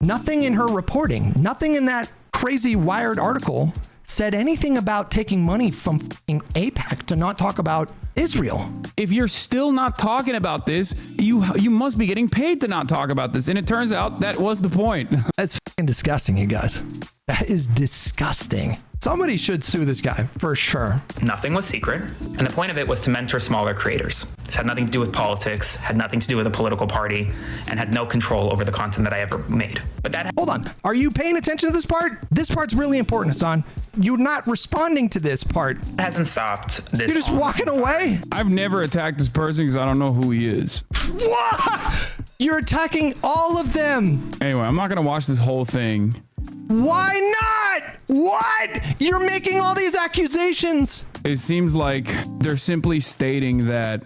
Nothing in her reporting, nothing in that crazy Wired article said anything about taking money from AIPAC to not talk about Israel. If you're still not talking about this, you must be getting paid to not talk about this. And it turns out that was the point. That's fucking disgusting, you guys. That is disgusting. Somebody should sue this guy for sure. Nothing was secret, and the point of it was to mentor smaller creators. This had nothing to do with politics, had nothing to do with a political party, and had no control over the content that I ever made. But that— Hold on. Are you paying attention to this part? This part's really important, Hasan. You're not responding to this part. hasn't stopped this. You're just walking away. I've never attacked this person because I don't know who he is. What? You're attacking all of them. Anyway, I'm not going to watch this whole thing. Why not? What? You're making all these accusations. It seems like they're simply stating that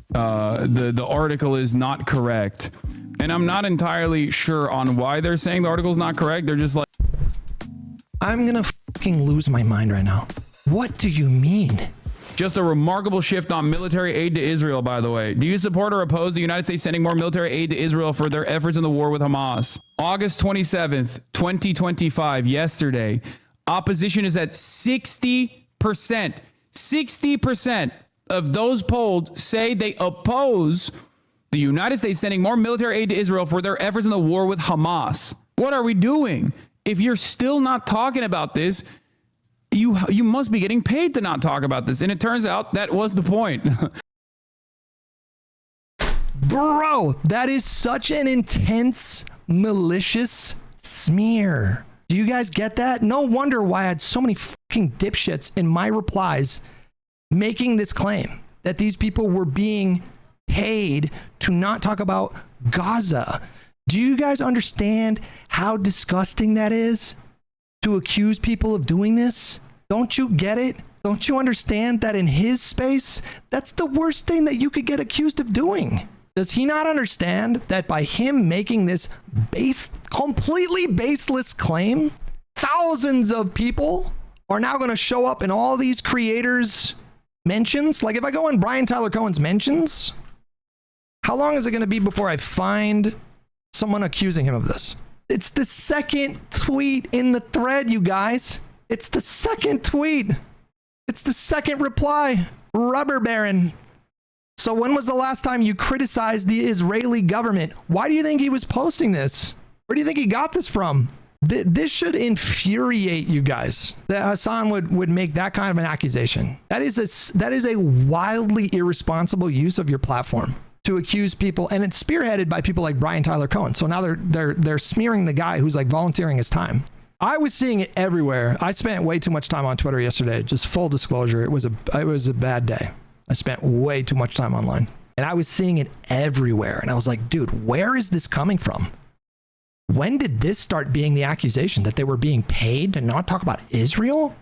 the article is not correct. And I'm not entirely sure on why they're saying the article is not correct. They're just like, I'm gonna fucking lose my mind right now. What do you mean? just a remarkable shift on military aid to Israel, by the way. Do you support or oppose the United States sending more military aid to Israel for their efforts in the war with Hamas? August 27th, 2025, yesterday, opposition is at 60%. 60% of those polled say they oppose the United States sending more military aid to Israel for their efforts in the war with Hamas. What are we doing? If you're still not talking about this, you must be getting paid to not talk about this. And it turns out that was the point. Bro, that is such an intense, malicious smear. Do you guys get that? No wonder why I had so many fucking dipshits in my replies making this claim that these people were being paid to not talk about Gaza. Do you guys understand how disgusting that is to accuse people of doing this? Don't you get it? Don't you understand that in his space, that's the worst thing that you could get accused of doing? Does he not understand that by him making this completely baseless claim, thousands of people are now going to show up in all these creators' mentions? Like if I go in Brian Tyler Cohen's mentions, how long is it going to be before I find someone accusing him of this? It's the second tweet in the thread, you guys. It's the second tweet. It's the second reply. Rubber Baron. So when was the last time you criticized the Israeli government? Why do you think he was posting this? Where do you think he got this from? This should infuriate you guys that Hasan would make that kind of an accusation. That is a wildly irresponsible use of your platform to accuse people, and it's spearheaded by people like Brian Tyler Cohen. So now they're smearing the guy who's like volunteering his time. I was seeing it everywhere. I spent way too much time on Twitter yesterday. Just full disclosure, it was a bad day. I spent way too much time online, and I was seeing it everywhere. And I was like, dude, where is this coming from? When did this start being the accusation that they were being paid to not talk about Israel?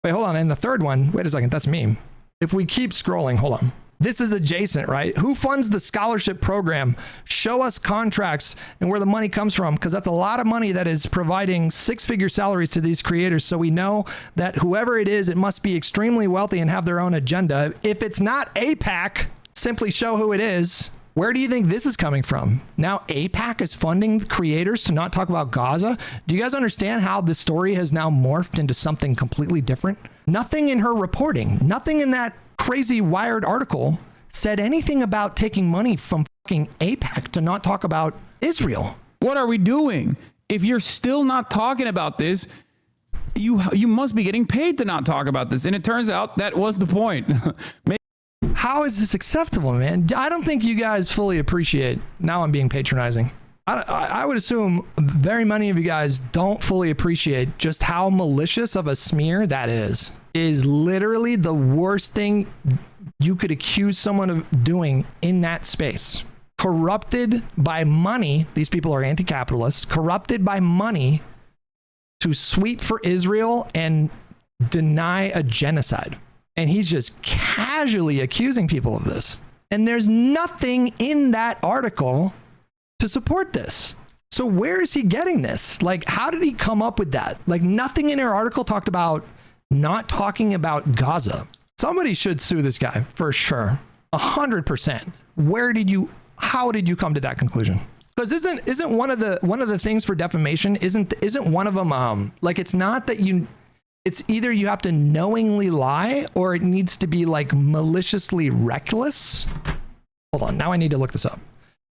Wait, hold on. And the third one, wait a second, that's me. If we keep scrolling, hold on. This is adjacent, right? Who funds the scholarship program? Show us contracts and where the money comes from, because that's a lot of money that is providing six-figure salaries to these creators. So we know that whoever it is, it must be extremely wealthy and have their own agenda. If it's not AIPAC, simply show who it is. Where do you think this is coming from? Now AIPAC is funding the creators to not talk about Gaza? Do you guys understand how this story has now morphed into something completely different? Nothing in her reporting, nothing in that crazy Wired article said anything about taking money from fucking AIPAC to not talk about Israel. What are we doing? If you're still not talking about this, you must be getting paid to not talk about this. And it turns out that was the point. How is this acceptable, man? I don't think you guys fully appreciate. Now I'm being patronizing. I would assume very many of you guys don't fully appreciate just how malicious of a smear that is. It is literally the worst thing you could accuse someone of doing in that space. Corrupted by money, these people are anti-capitalist, corrupted by money to sweep for Israel and deny a genocide. And he's just casually accusing people of this. And there's nothing in that article to support this. So where is he getting this? Like, how did he come up with that? Like, nothing in her article talked about not talking about Gaza. Somebody should sue this guy for sure. 100%. How did you come to that conclusion? Because isn't one of the things for defamation isn't one of them like it's not that it's either you have to knowingly lie or it needs to be like maliciously reckless. Hold on, now I need to look this up.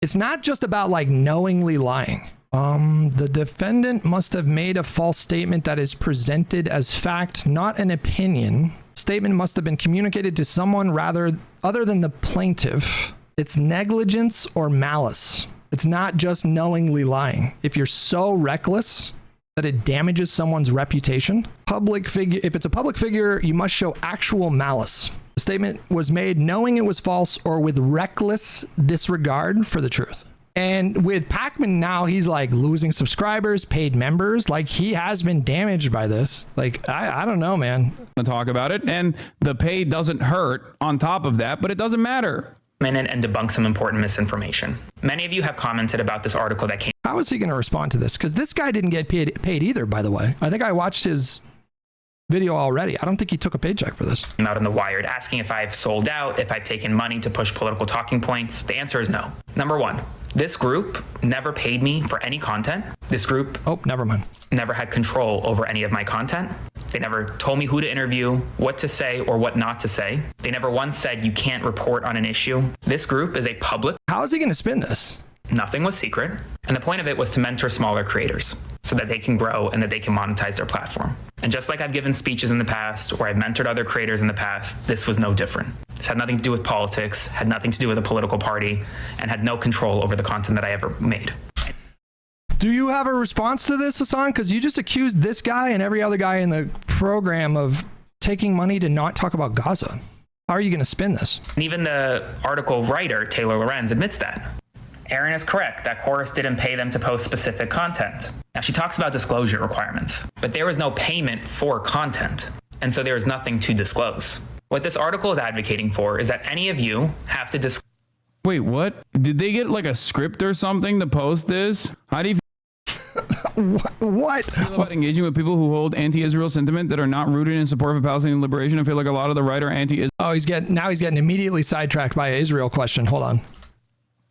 It's not just about like knowingly lying. The defendant must have made a false statement that is presented as fact, not an opinion. Statement must have been communicated to someone other than the plaintiff. It's negligence or malice. It's not just knowingly lying. If you're so reckless that it damages someone's reputation, if it's a public figure, you must show actual malice. The statement was made knowing it was false or with reckless disregard for the truth. And with Pakman now, he's like losing subscribers, paid members. Like he has been damaged by this. Like, I don't know, man. To talk about it, and the pay doesn't hurt on top of that, but it doesn't matter. And debunk some important misinformation. Many of you have commented about this article that came How is he going to respond to this? Because this guy didn't get paid either, by the way. I think I watched his video already. I don't think he took a paycheck for this. out in the Wired asking if I've sold out, if I've taken money to push political talking points. The answer is no. Number one, this group never paid me for any content. This group Never mind. never had control over any of my content. They never told me who to interview, what to say, or what not to say. They never once said you can't report on an issue. This group is a public. How is he going to spin this? Nothing was secret. And the point of it was to mentor smaller creators so that they can grow and that they can monetize their platform. And just like I've given speeches in the past or I've mentored other creators in the past, this was no different. This had nothing to do with politics, had nothing to do with a political party, and had no control over the content that I ever made. Do you have a response to this, Hasan? Because you just accused this guy and every other guy in the program of taking money to not talk about Gaza. How are you going to spin this? And even the article writer, Taylor Lorenz, admits that. Aaron is correct that Chorus didn't pay them to post specific content. Now, she talks about disclosure requirements, but there was no payment for content, and so there is nothing to disclose. What this article is advocating for is that any of you have to disclose. Wait, what? Did they get like a script or something to post this? How do you What? feel about engaging with people who hold anti-Israel sentiment that are not rooted in support of Palestinian liberation? I feel like a lot of the right are anti-Israel. Oh, he's getting immediately sidetracked by an Israel question. Hold on.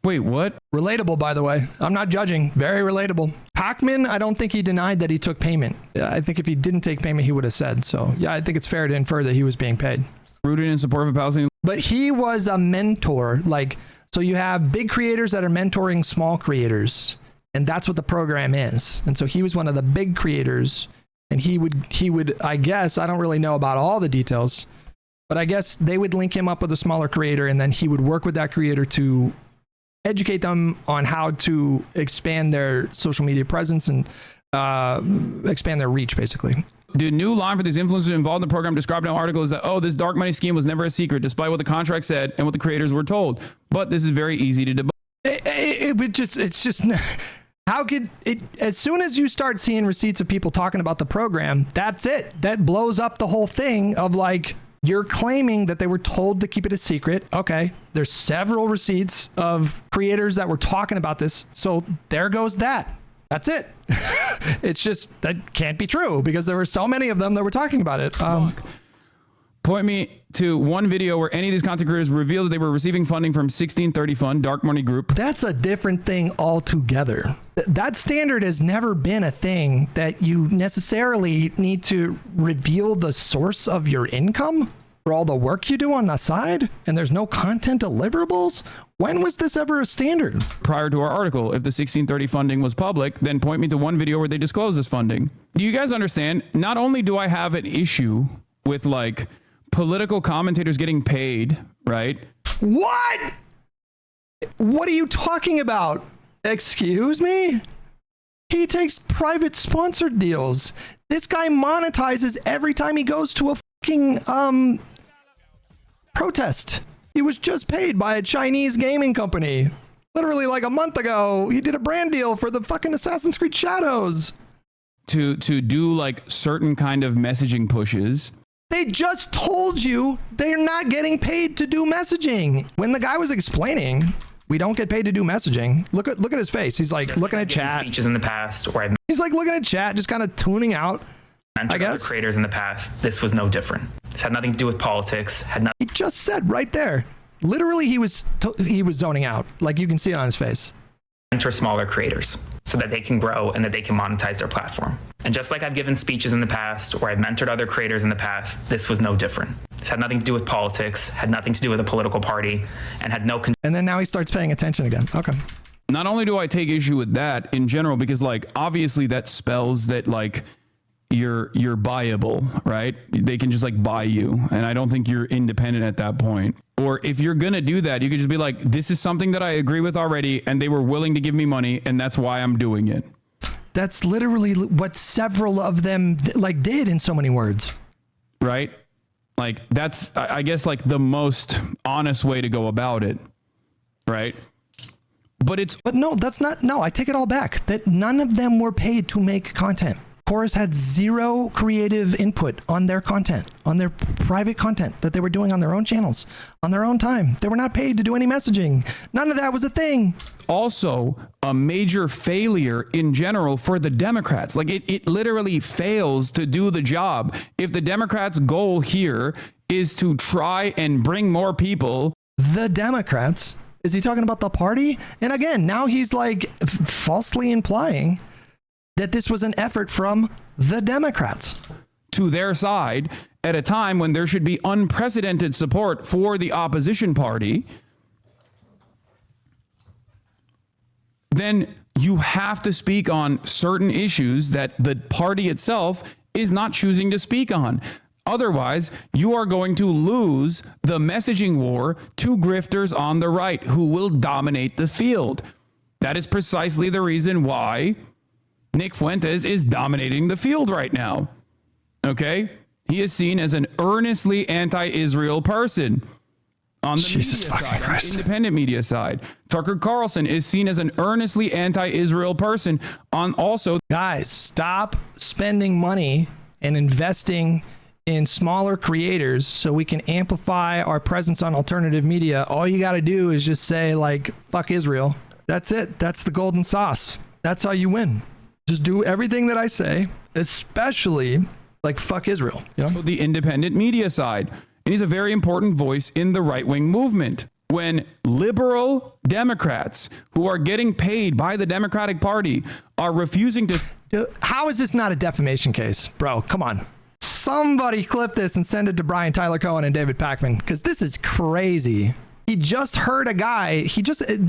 Wait, what? Relatable, by the way. I'm not judging. Very relatable. Pakman, I don't think he denied that he took payment. I think if he didn't take payment, he would have said. So, yeah, I think it's fair to infer that he was being paid. Rooted in support of Palestinian. But he was a mentor. Like, so you have big creators that are mentoring small creators. And that's what the program is. And so he was one of the big creators. And he would, I guess, I don't really know about all the details, but I guess they would link him up with a smaller creator. And then he would work with that creator to educate them on how to expand their social media presence and expand their reach, basically. The new line for these influencers involved in the program described in an article is that, this dark money scheme was never a secret, despite what the contract said and what the creators were told. But this is very easy to debunk. It's just, how could it, as soon as you start seeing receipts of people talking about the program, that's it. That blows up the whole thing of like, you're claiming that they were told to keep it a secret. Okay, there's several receipts of creators that were talking about this. So there goes that. That's it. It's just, that can't be true because there were so many of them that were talking about it. Point me to one video where any of these content creators revealed that they were receiving funding from 1630 Fund, dark money group. That's a different thing altogether. That standard has never been a thing that you necessarily need to reveal the source of your income for all the work you do on the side, and there's no content deliverables. When was this ever a standard? Prior to our article, if the 1630 funding was public, then point me to one video where they disclose this funding. Do you guys understand? Not only do I have an issue with like political commentators getting paid, right? What? What are you talking about? Excuse me? He takes private sponsored deals. This guy monetizes every time he goes to a fucking protest. He was just paid by a Chinese gaming company. Literally like a month ago, he did a brand deal for the fucking Assassin's Creed Shadows. To do like certain kind of messaging pushes. They just told you they're not getting paid to do messaging. When the guy was explaining, we don't get paid to do messaging. Look at his face. He's like looking at chat. Speeches in the past, or I've He's like looking at chat, just kind of tuning out. mentored I guess. other creators in the past. This was no different. This had nothing to do with politics. Had nothing. He just said right there. Literally, he was zoning out. Like you can see it on his face. mentor smaller creators so that they can grow and that they can monetize their platform. And just like I've given speeches in the past or I've mentored other creators in the past, this was no different. This had nothing to do with politics, had nothing to do with a political party, and had no... And then now he starts paying attention again. Okay. Not only do I take issue with that in general, because like obviously that spells that like you're buyable, right? They can just like buy you, and I don't think you're independent at that point. Or if you're gonna do that, you could just be like, this is something that I agree with already, and they were willing to give me money, and that's why I'm doing it. That's literally what several of them like did in so many words. Right? Like that's, I guess, like the most honest way to go about it. Right? But no, that's not. No, I take it all back. That none of them were paid to make content. Chorus had zero creative input on their content, on their private content that they were doing on their own channels, on their own time. They were not paid to do any messaging. None of that was a thing. Also, a major failure in general for the Democrats. Like it literally fails to do the job. If the Democrats' goal here is to try and bring more people. The Democrats? Is he talking about the party? And again, now he's like falsely implying that this was an effort from the Democrats to their side at a time when there should be unprecedented support for the opposition party. Then you have to speak on certain issues that the party itself is not choosing to speak on. Otherwise, you are going to lose the messaging war to grifters on the right who will dominate the field. That is precisely the reason why Nick Fuentes is dominating the field right now. Okay? He is seen as an earnestly anti-Israel person on the media side, on the independent media side. Tucker Carlson is seen as an earnestly anti-Israel person on also... Guys, stop spending money and investing in smaller creators so we can amplify our presence on alternative media. All you got to do is just say like, fuck Israel. That's it. That's the golden sauce. That's how you win. Just do everything that I say, especially like fuck Israel. You know? The independent media side. And he's a very important voice in the right-wing movement. When liberal Democrats who are getting paid by the Democratic Party are refusing to... How is this not a defamation case? Bro, come on. Somebody clip this and send it to Brian Tyler Cohen and David Pakman, because this is crazy. He just heard a guy.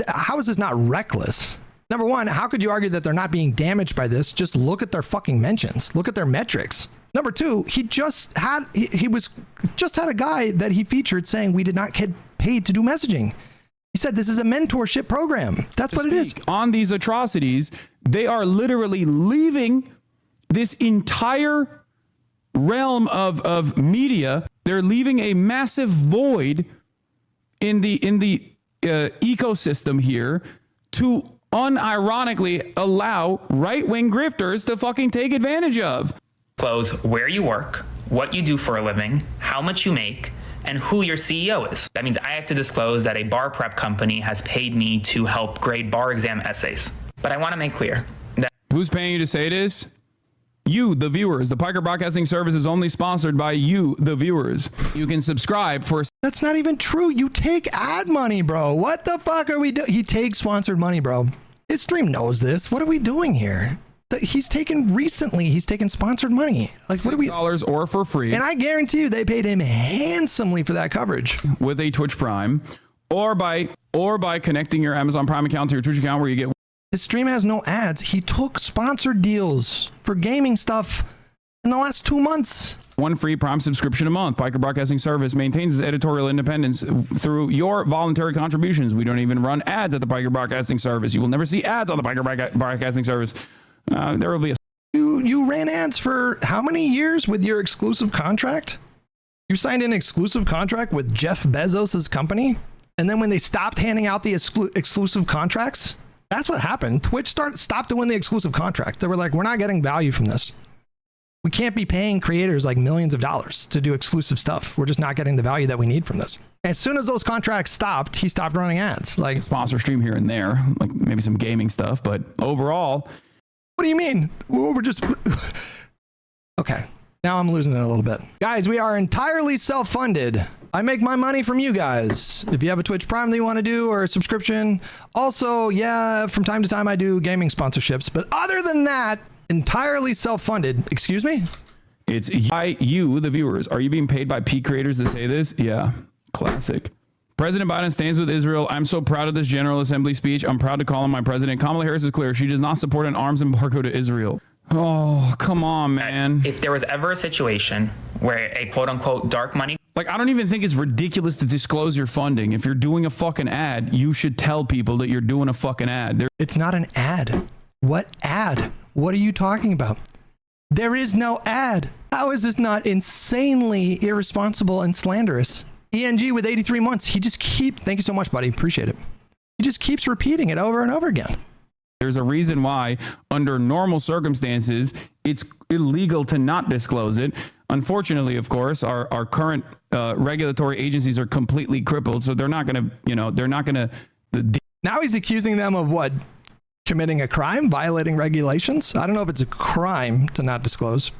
How is this not reckless? Number one, how could you argue that they're not being damaged by this? Just look at their fucking mentions. Look at their metrics. Number two, he just had a guy that he featured saying we did not get paid to do messaging. He said this is a mentorship program. That's what it is. On these atrocities, they are literally leaving this entire realm of media. They're leaving a massive void in the ecosystem here to unironically allow right-wing grifters to fucking take advantage of. Disclose where you work, what you do for a living, how much you make, and who your CEO is. That means I have to disclose that a bar prep company has paid me to help grade bar exam essays. But I want to make clear that... Who's paying you to say this? You, the viewers. The Piker Broadcasting Service is only sponsored by you, the viewers. You can subscribe for... That's not even true. You take ad money, bro. What the fuck are we doing? He takes sponsored money, bro. His stream knows this. What are we doing here? He's taken sponsored money. Like, what are we... $6 or for free. And I guarantee you they paid him handsomely for that coverage. With a Twitch Prime or by connecting your Amazon Prime account to your Twitch account where you get... His stream has no ads. He took sponsored deals for gaming stuff in the last 2 months. One free Prime subscription a month. Piker Broadcasting Service maintains its editorial independence through your voluntary contributions. We don't even run ads at the Piker Broadcasting Service. You will never see ads on the Piker Broadcasting Service. There will be a... You ran ads for how many years with your exclusive contract? You signed an exclusive contract with Jeff Bezos' company? And then when they stopped handing out the exclusive contracts, that's what happened. Twitch stopped doing the exclusive contract. They were like, we're not getting value from this. We can't be paying creators like millions of dollars to do exclusive stuff. We're just not getting the value that we need from this. As soon as those contracts stopped, he stopped running ads. Like, sponsor stream here and there, like maybe some gaming stuff, but overall... What do you mean? We're just... Okay. Now I'm losing it a little bit. Guys, we are entirely self-funded I make my money from you guys. If you have a Twitch Prime that you want to do or a subscription. Also, yeah, from time to time I do gaming sponsorships. But other than that, entirely self-funded. Excuse me? It's you, the viewers. Are you being paid by P creators to say this? Yeah, classic. President Biden stands with Israel. I'm so proud of this General Assembly speech. I'm proud to call him my president. Kamala Harris is clear. She does not support an arms embargo to Israel. Oh, come on, man. If there was ever a situation where a quote unquote dark money, Like, I don't even think it's ridiculous to disclose your funding. If you're doing a fucking ad, you should tell people that you're doing a fucking ad. It's not an ad. What ad? What are you talking about? There is no ad. How is this not insanely irresponsible and slanderous? ENG with 83 months. Thank you so much, buddy. Appreciate it. He just keeps repeating it over and over again. There's a reason why, under normal circumstances, it's illegal to not disclose it. Unfortunately, of course, our current regulatory agencies are completely crippled, so they're not going to, Now he's accusing them of what? Committing a crime? Violating regulations? I don't know if it's a crime to not disclose.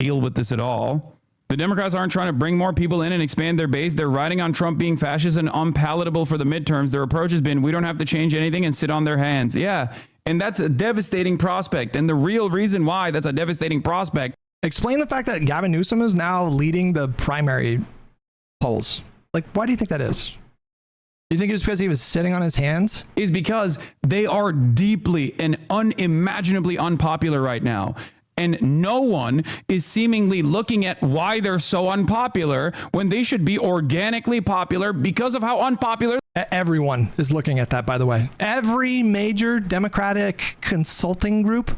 deal with this at all. The Democrats aren't trying to bring more people in and expand their base. They're riding on Trump being fascist and unpalatable for the midterms. Their approach has been, we don't have to change anything and sit on their hands. Yeah, and that's a devastating prospect. And the real reason why that's a devastating prospect. Explain the fact that Gavin Newsom is now leading the primary polls. Like, why do you think that is? Do you think it's because he was sitting on his hands? Is because they are deeply and unimaginably unpopular right now. And no one is seemingly looking at why they're so unpopular when they should be organically popular because of how unpopular. Everyone is looking at that, by the way. Every major Democratic consulting group,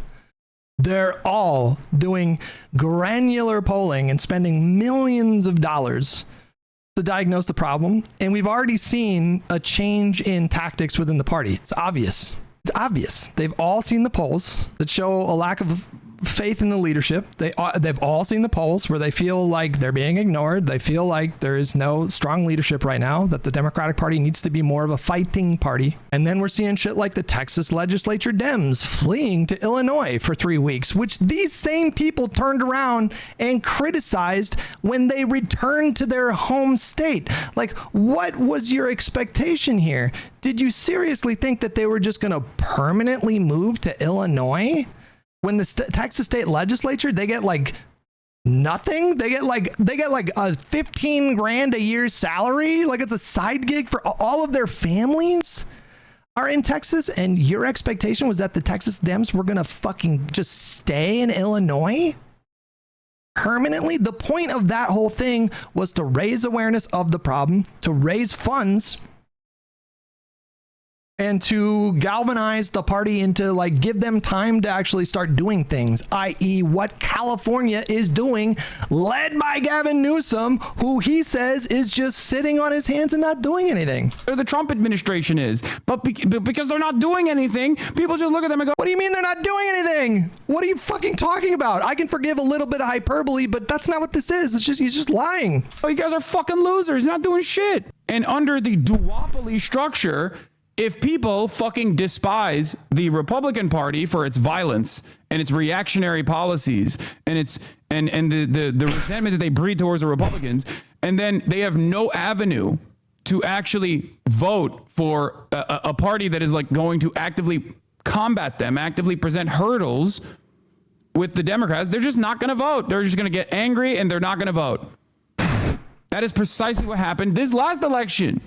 they're all doing granular polling and spending millions of dollars to diagnose the problem. And we've already seen a change in tactics within the party. It's obvious. It's obvious. They've all seen the polls that show a lack of faith in the leadership. They've all seen the polls where they feel like they're being ignored. They feel like there is no strong leadership right now, that the Democratic Party needs to be more of a fighting party. And then we're seeing shit like the Texas legislature Dems fleeing to Illinois for 3 weeks, which these same people turned around and criticized when they returned to their home state. Like, what was your expectation here? Did you seriously think that they were just going to permanently move to Illinois? When the Texas state legislature, they get like nothing. They get like a 15 grand a year salary. Like, it's a side gig for all of their families are in Texas. And your expectation was that the Texas Dems were going to fucking just stay in Illinois permanently. The point of that whole thing was to raise awareness of the problem, to raise funds, and to galvanize the party into, like, give them time to actually start doing things, i.e. what California is doing, led by Gavin Newsom, who he says is just sitting on his hands and not doing anything. Or the Trump administration is. But because they're not doing anything, people just look at them and go, what do you mean they're not doing anything? What are you fucking talking about? I can forgive a little bit of hyperbole, but that's not what this is. It's just, he's just lying. oh, you guys are fucking losers, not doing shit. And under the duopoly structure, if people fucking despise the Republican Party for its violence and its reactionary policies and its and the resentment that they breed towards the Republicans, and then they have no avenue to actually vote for a party that is like going to actively combat them, actively present hurdles with the Democrats, they're just not going to vote. They're just going to get angry and they're not going to vote. That is precisely what happened this last election.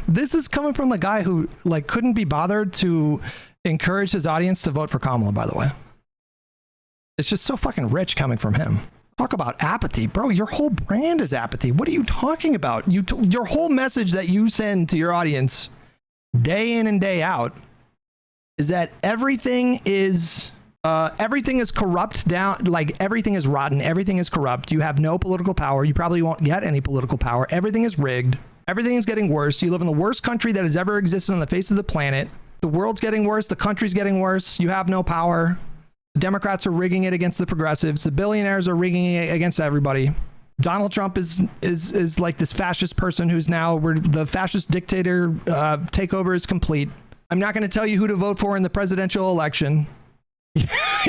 This is coming from the guy who, like, couldn't be bothered to encourage his audience to vote for Kamala, by the way. It's just so fucking rich coming from him. Talk about apathy. Bro, your whole brand is apathy. What are you talking about? Your whole message that you send to your audience day in and day out is that everything is corrupt down, like everything is rotten, everything is corrupt. You have no political power. You probably won't get any political power. Everything is rigged. Everything is getting worse. You live in the worst country that has ever existed on the face of the planet. The world's getting worse. The country's getting worse. You have no power. The Democrats are rigging it against the progressives. The billionaires are rigging it against everybody. Donald Trump is like this fascist person who's now, where the fascist dictator takeover is complete. I'm not going to tell you who to vote for in the presidential election.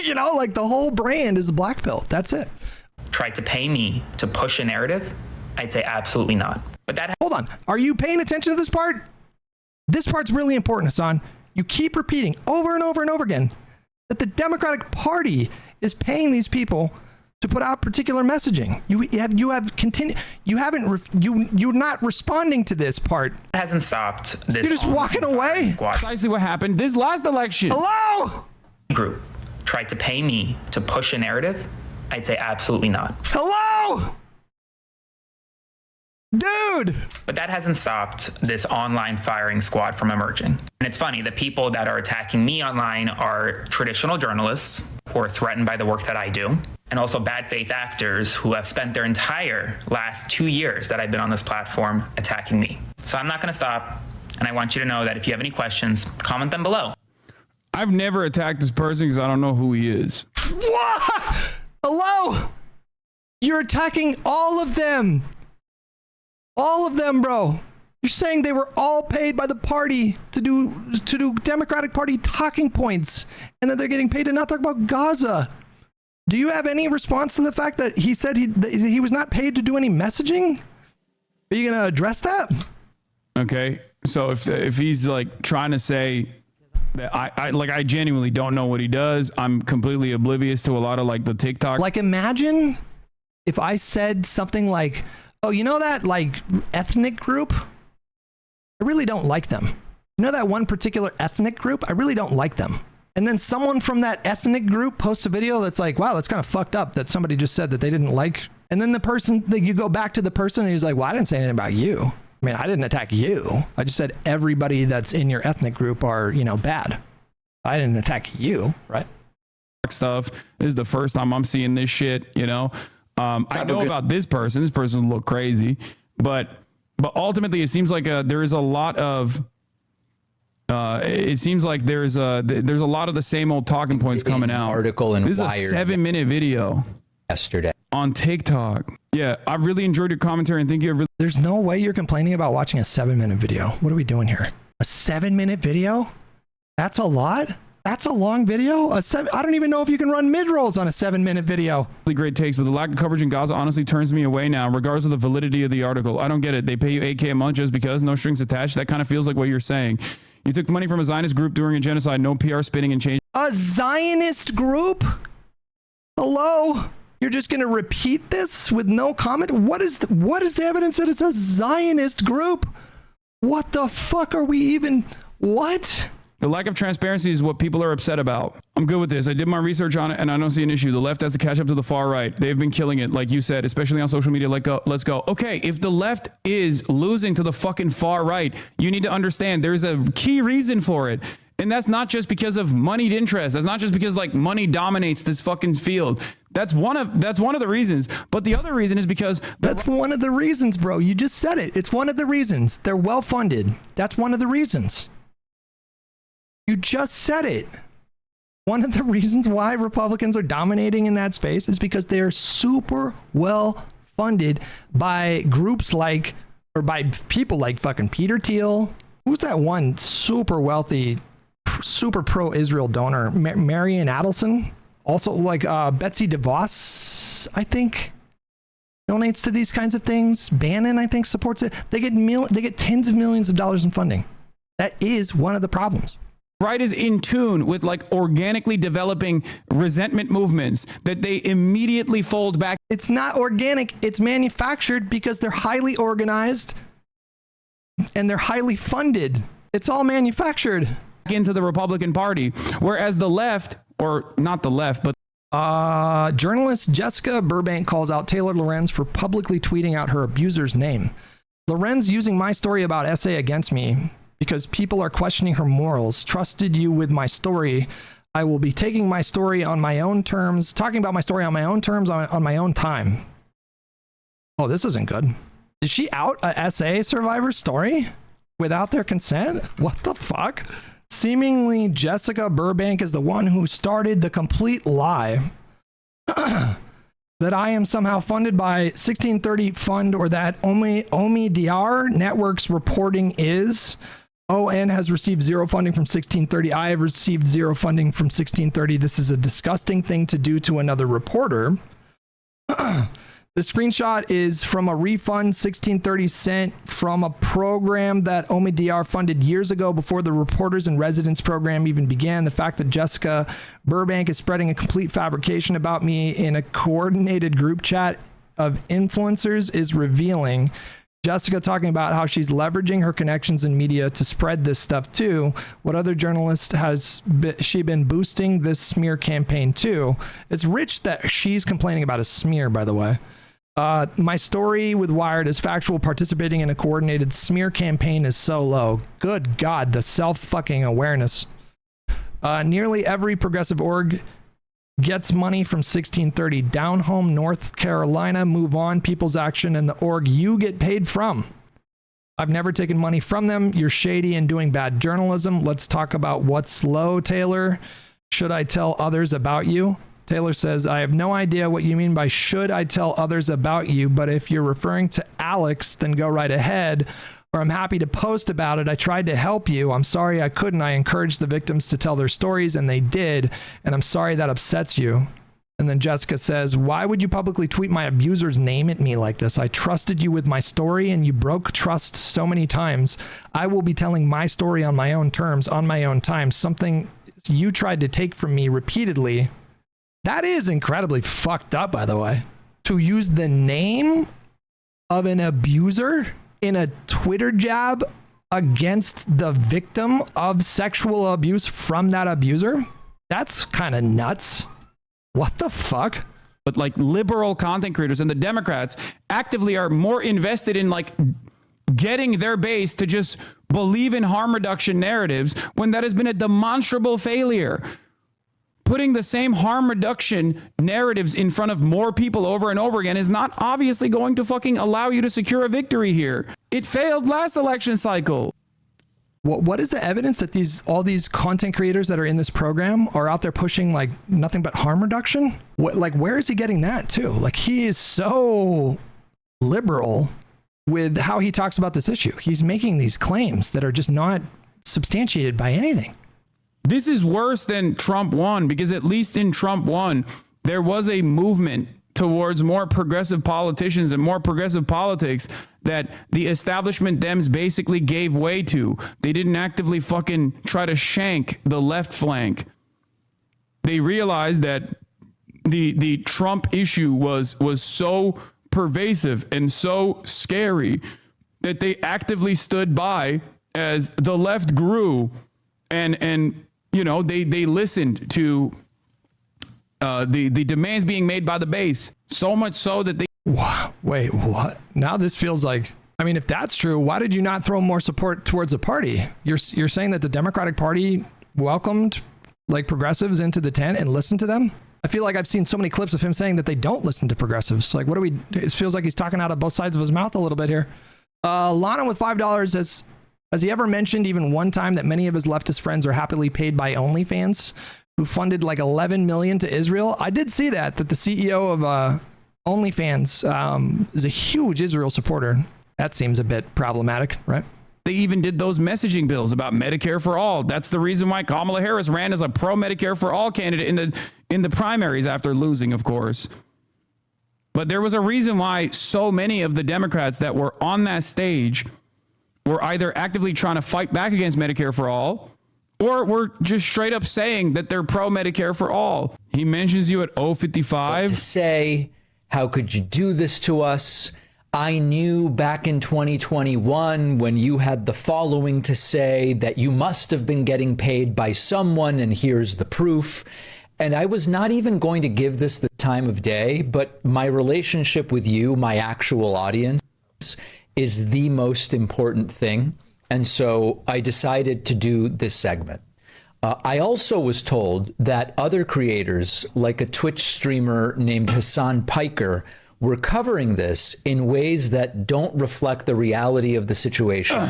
You know, like, the whole brand is a black pill. That's it. tried to pay me to push a narrative I'd say absolutely not. But that Hold on. Are you paying attention to this part? This part's really important, Hasan. You keep repeating over and over and over again that the Democratic Party is paying these people to put out particular messaging. You're not responding to this part. hasn't stopped this. You're just walking away. Squad Precisely what happened this last election. Hello? group tried to pay me to push a narrative. I'd say absolutely not. Hello? Dude! But that hasn't stopped this online firing squad from emerging. And it's funny, the people that are attacking me online are traditional journalists who are threatened by the work that I do, and also bad faith actors who have spent their entire last 2 years that I've been on this platform attacking me. So I'm not going to stop, and I want you to know that if you have any questions, comment them below. I've never attacked this person because I don't know who he is. What? Hello? You're attacking all of them. All of them, bro. You're saying they were all paid by the party to do Democratic Party talking points, and that they're getting paid to not talk about Gaza. Do you have any response to the fact that he said he was not paid to do any messaging? Are you gonna address that? Okay, so if he's like trying to say that I genuinely don't know what he does, I'm completely oblivious to a lot of like the TikTok. Like, imagine if I said something like, oh, you know that like ethnic group? I really don't like them. You know that one particular ethnic group? I really don't like them. And then someone from that ethnic group posts a video that's like, wow, that's kind of fucked up that somebody just said that they didn't like. And then the person, you go back to the person and he's like, well, I didn't say anything about you. I mean, I didn't attack you. I just said everybody that's in your ethnic group are, you know, bad. I didn't attack you, right? Stuff. This is the first time I'm seeing this shit, you know. I know about this person. This person look crazy, but ultimately it seems like there is a lot of it seems like there's a lot of the same old talking points coming out. Article in this is Wired a 7-minute video yesterday on TikTok. Yeah, I really enjoyed your commentary and think you have really. There's no way you're complaining about watching a 7-minute video. What are we doing here? A 7-minute video? That's a lot? That's a long video? I don't even know if you can run mid-rolls on a 7-minute video. Really great takes, but the lack of coverage in Gaza honestly turns me away now, regardless of the validity of the article. I don't get it. They pay you $8K a month just because, no strings attached. That kind of feels like what you're saying. You took money from a Zionist group during a genocide, no PR spinning and change. A Zionist group? Hello? You're just going to repeat this with no comment? What is the evidence that it's a Zionist group? What the fuck are we even... What? The lack of transparency is what people are upset about. I'm good with this. I did my research on it and I don't see an issue. The left has to catch up to the far right. They've been killing it, like you said, especially on social media. Let's go. Okay, if the left is losing to the fucking far right, you need to understand there's a key reason for it. And that's not just because of moneyed interest. That's not just because like money dominates this fucking field. That's one of the reasons. But the other reason is because that's one of the reasons, bro. You just said it. It's one of the reasons. They're well funded. That's one of the reasons. You just said it. One of the reasons why Republicans are dominating in that space is because they're super well funded by groups like, or by people like fucking Peter Thiel. Who's that one super wealthy, super pro-Israel donor? Marianne Adelson. Also like Betsy DeVos, I think, donates to these kinds of things. Bannon, I think, supports it. They get tens of millions of dollars in funding. That is one of the problems. right is in tune with like organically developing resentment movements that they immediately fold back. It's not organic. It's manufactured because they're highly organized and they're highly funded. It's all manufactured Into the Republican Party, whereas the left, or not the left, but journalist Jessica Burbank calls out Taylor Lorenz for publicly tweeting out her abuser's name. Lorenz using my story about essay against me because people are questioning her morals. Trusted you with my story. I will be taking my story on my own terms, talking about my story on my own terms, on my own time. Oh, this isn't good. Did she out a SA survivor's story without their consent? What the fuck? Seemingly, Jessica Burbank is the one who started the complete lie that I am somehow funded by 1630 Fund, or that Omi DR Network's reporting is ON has received zero funding from 1630. I have received zero funding from 1630. This is a disgusting thing to do to another reporter. The screenshot is from a refund 1630 sent from a program that OMIDR funded years ago before the Reporters in Residence program even began. The fact that Jessica Burbank is spreading a complete fabrication about me in a coordinated group chat of influencers is revealing. Jessica talking about how she's leveraging her connections in media to spread this stuff too. What other journalist has she been boosting this smear campaign to? It's rich that she's complaining about a smear, by the way. My story with Wired is factual. Participating in a coordinated smear campaign is so low. Good God, the self-fucking awareness. Nearly every progressive org gets money from 1630. Down home, North Carolina, Move On, People's Action, and the org you get paid from. I've never taken money from them. You're shady and doing bad journalism. Let's talk about what's low, Taylor. Should I tell others about you? Taylor says, I have no idea what you mean by should I tell others about you, but if you're referring to Alex, then go right ahead, or I'm happy to post about it. I tried to help you. I'm sorry I couldn't. I encouraged the victims to tell their stories, and they did, and I'm sorry that upsets you. And then Jessica says, why would you publicly tweet my abuser's name at me like this? I trusted you with my story, and you broke trust so many times. I will be telling my story on my own terms, on my own time, something you tried to take from me repeatedly. That is incredibly fucked up, by the way. To use the name of an abuser in a Twitter jab against the victim of sexual abuse from that abuser? That's kind of nuts. What the fuck? But like liberal content creators and the Democrats actively are more invested in like getting their base to just believe in harm reduction narratives when that has been a demonstrable failure. Putting the same harm reduction narratives in front of more people over and over again is not obviously going to fucking allow you to secure a victory here. It failed last election cycle. What is the evidence that all these content creators that are in this program are out there pushing like nothing but harm reduction? Where is he getting that too? Like, he is so liberal with how he talks about this issue. He's making these claims that are just not substantiated by anything. This is worse than Trump won, because at least in Trump won, there was a movement towards more progressive politicians and more progressive politics that the establishment Dems basically gave way to. They didn't actively fucking try to shank the left flank. They realized that the Trump issue was so pervasive and so scary that they actively stood by as the left grew, and you know, they listened to the demands being made by the base, so much so that they... Wait, what? Now this feels like... I mean, if that's true, why did you not throw more support towards the party? You're saying that the Democratic Party welcomed like progressives into the tent and listened to them? I feel like I've seen so many clips of him saying that they don't listen to progressives. Like, what are we... It feels like he's talking out of both sides of his mouth a little bit here. Lana with $5 has he ever mentioned even one time that many of his leftist friends are happily paid by OnlyFans, who funded like 11 million to Israel? I did see that the CEO of OnlyFans is a huge Israel supporter. That seems a bit problematic, right? They even did those messaging bills about Medicare for all. That's the reason why Kamala Harris ran as a pro Medicare for all candidate in the primaries after losing, of course. But there was a reason why so many of the Democrats that were on that stage were either actively trying to fight back against Medicare for all, or were just straight up saying that they're pro Medicare for all. He mentions you at 055. To say, how could you do this to us? I knew back in 2021 when you had the following to say that you must have been getting paid by someone, and here's the proof. And I was not even going to give this the time of day, but my relationship with you, my actual audience, is the most important thing. And so I decided to do this segment. I also was told that other creators, like a Twitch streamer named Hasan Piker, were covering this in ways that don't reflect the reality of the situation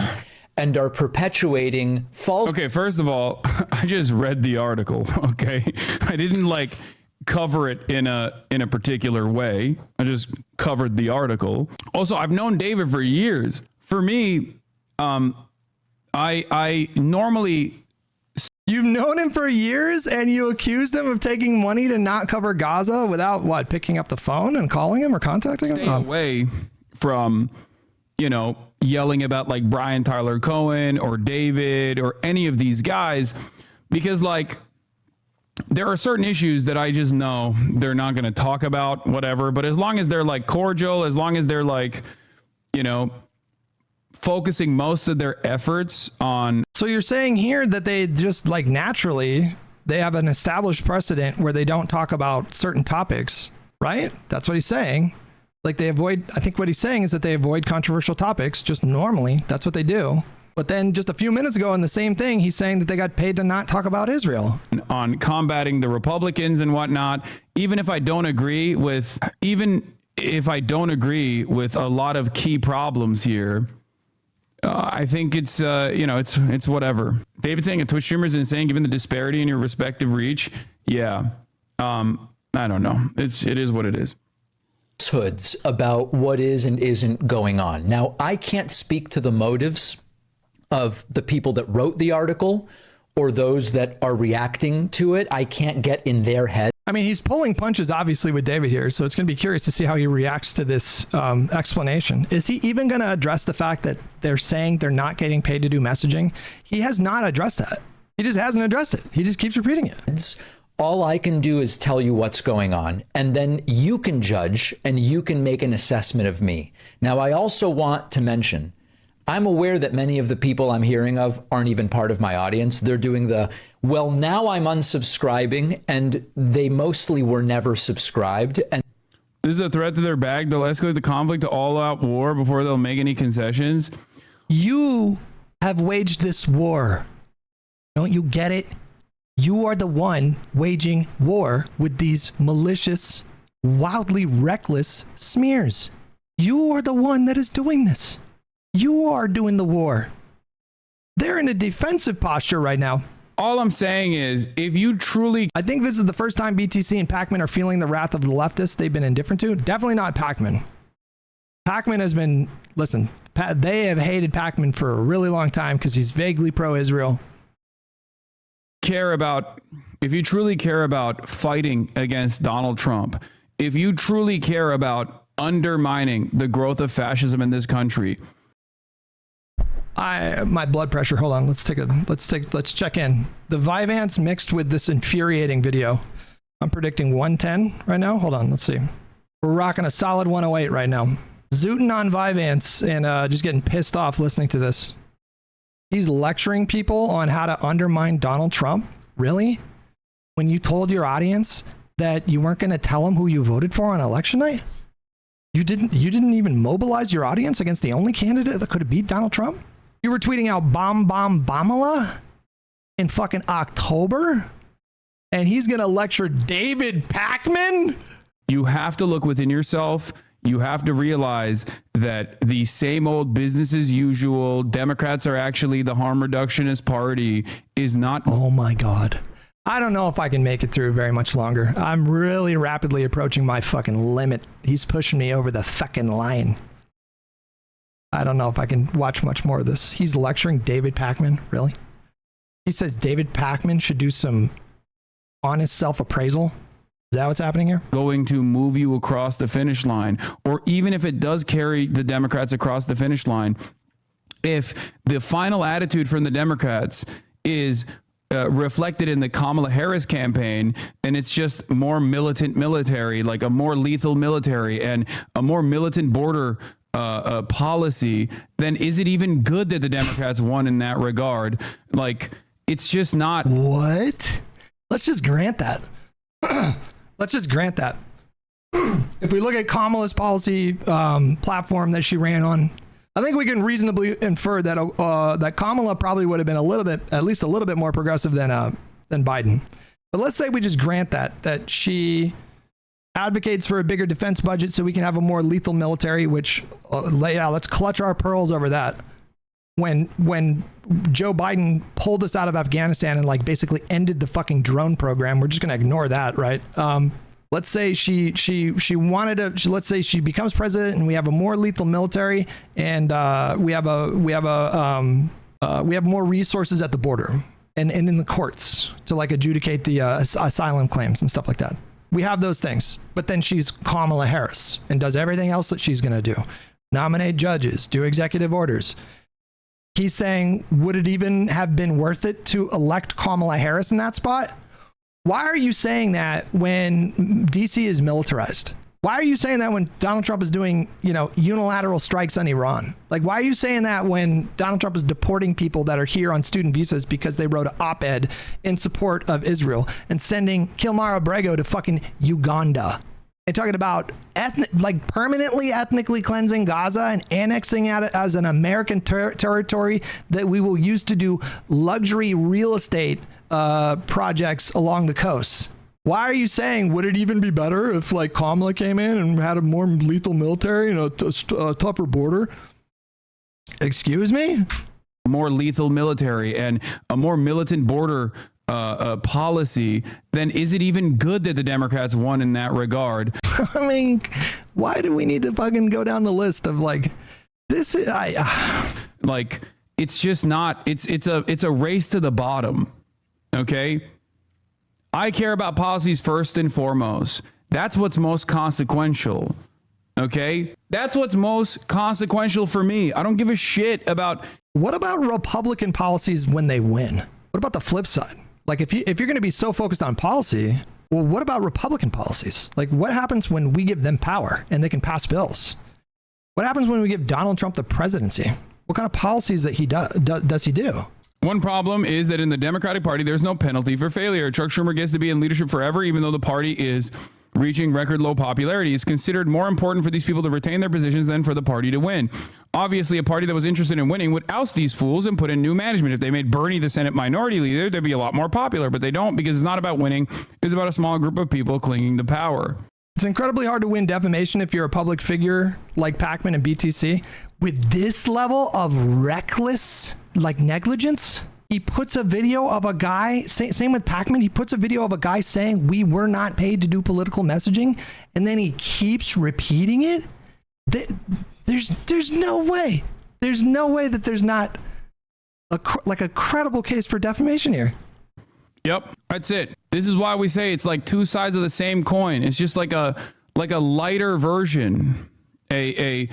and are perpetuating false... Okay, first of all, I just read the article, okay? I didn't like cover it in a particular way. I just covered the article. Also, I've known David for years. For me, I normally You've known him for years and you accused him of taking money to not cover Gaza without what, picking up the phone and calling him or contacting him? Stay away from, you know, yelling about like Brian Tyler Cohen or David or any of these guys, because like there are certain issues that I just know they're not going to talk about, whatever. But as long as they're like cordial, as long as they're like, you know, focusing most of their efforts on. So you're saying here that they just like naturally, they have an established precedent where they don't talk about certain topics, right? That's what he's saying. Like they avoid, I think what he's saying is that they avoid controversial topics just normally. That's what they do. But then just a few minutes ago in the same thing, he's saying that they got paid to not talk about Israel. On combating the Republicans and whatnot, even if I don't agree with a lot of key problems here, I think it's, you know, it's whatever. David saying a Twitch streamer is insane given the disparity in your respective reach. Yeah. I don't know. It is what it is. Hoods about what is and isn't going on. Now, I can't speak to the motives of the people that wrote the article or those that are reacting to it. I can't get in their head. I mean, he's pulling punches, obviously, with David here, so it's going to be curious to see how he reacts to this explanation. Is he even going to address the fact that they're saying they're not getting paid to do messaging? He has not addressed that. He just hasn't addressed it. He just keeps repeating it. All I can do is tell you what's going on, and then you can judge and you can make an assessment of me. Now, I also want to mention, I'm aware that many of the people I'm hearing of aren't even part of my audience. They're doing the, well, now I'm unsubscribing, and they mostly were never subscribed. And this is a threat to their bag. They'll escalate the conflict to all-out war before they'll make any concessions. You have waged this war. Don't you get it? You are the one waging war with these malicious, wildly reckless smears. You are the one that is doing this. You are doing the war. They're in a defensive posture right now. All I'm saying is, if you truly... I think this is the first time BTC and Pakman are feeling the wrath of the leftists they've been indifferent to. Definitely not Pakman. Pakman has been... Listen, they have hated Pakman for a really long time because he's vaguely pro-Israel. If you truly care about fighting against Donald Trump, if you truly care about undermining the growth of fascism in this country... My blood pressure. Hold on. Let's check in. The Vyvanse mixed with this infuriating video. I'm predicting 110 right now. Hold on. Let's see. We're rocking a solid 108 right now. Zooting on Vyvanse and just getting pissed off listening to this. He's lecturing people on how to undermine Donald Trump. Really? When you told your audience that you weren't going to tell them who you voted for on election night? You didn't even mobilize your audience against the only candidate that could have beat Donald Trump? You were tweeting out Bombala in fucking October, and he's going to lecture David Pakman? You have to look within yourself. You have to realize that the same old business as usual, Democrats are actually the harm reductionist party, is not... Oh my God. I don't know if I can make it through very much longer. I'm really rapidly approaching my fucking limit. He's pushing me over the fucking line. I don't know if I can watch much more of this. He's lecturing David Pakman, really? He says David Pakman should do some honest self-appraisal. Is that what's happening here? Going to move you across the finish line, or even if it does carry the Democrats across the finish line, if the final attitude from the Democrats is reflected in the Kamala Harris campaign, and it's just more militant military, like a more lethal military and a more militant border policy, then is it even good that the Democrats won in that regard? Like, it's just not. What? Let's just grant that. Let's just grant that. If we look at Kamala's policy platform that she ran on, I think we can reasonably infer that that Kamala probably would have been at least a little bit more progressive than Biden. But let's say we just grant that she advocates for a bigger defense budget so we can have a more lethal military, which, let's clutch our pearls over that. When Joe Biden pulled us out of Afghanistan and like basically ended the fucking drone program, we're just going to ignore that, right? Let's say she let's say she becomes president and we have a more lethal military and we have more resources at the border. and in the courts to like adjudicate the asylum claims and stuff like that. We have those things, but then she's Kamala Harris and does everything else that she's going to do. Nominate judges, do executive orders. He's saying, would it even have been worth it to elect Kamala Harris in that spot? Why are you saying that when DC is militarized? Why are you saying that when Donald Trump is doing, unilateral strikes on Iran? Like, why are you saying that when Donald Trump is deporting people that are here on student visas because they wrote an op-ed in support of Israel and sending Kilmar Abrego to fucking Uganda and talking about permanently ethnically cleansing Gaza and annexing it as an American territory that we will use to do luxury real estate projects along the coast? Why are you saying, would it even be better if like Kamala came in and had a more lethal military and a tougher border? Excuse me? More lethal military and a more militant border policy, then is it even good that the Democrats won in that regard? I mean, why do we need to fucking go down the list of like this? Like, it's just not, it's a race to the bottom. Okay. I care about policies first and foremost. That's what's most consequential. Okay? That's what's most consequential for me. I don't give a shit about... What about Republican policies when they win? What about the flip side? Like, if you're going to be so focused on policy, well, what about Republican policies? Like, what happens when we give them power and they can pass bills? What happens when we give Donald Trump the presidency? What kind of policies that he does he do? One problem is that in the Democratic Party, there's no penalty for failure. Chuck Schumer gets to be in leadership forever, even though the party is reaching record low popularity. It's considered more important for these people to retain their positions than for the party to win. Obviously, a party that was interested in winning would oust these fools and put in new management. If they made Bernie the Senate minority leader, they'd be a lot more popular, but they don't, because it's not about winning. It's about a small group of people clinging to power. It's incredibly hard to win defamation if you're a public figure like Pakman and BTC. With this level of reckless, negligence, he puts a video of a guy, same with Pakman, he puts a video of a guy saying we were not paid to do political messaging, and then he keeps repeating it. There's no way. There's no way that there's not a credible case for defamation here. Yep, that's it. This is why we say it's like two sides of the same coin. It's just like a lighter version, a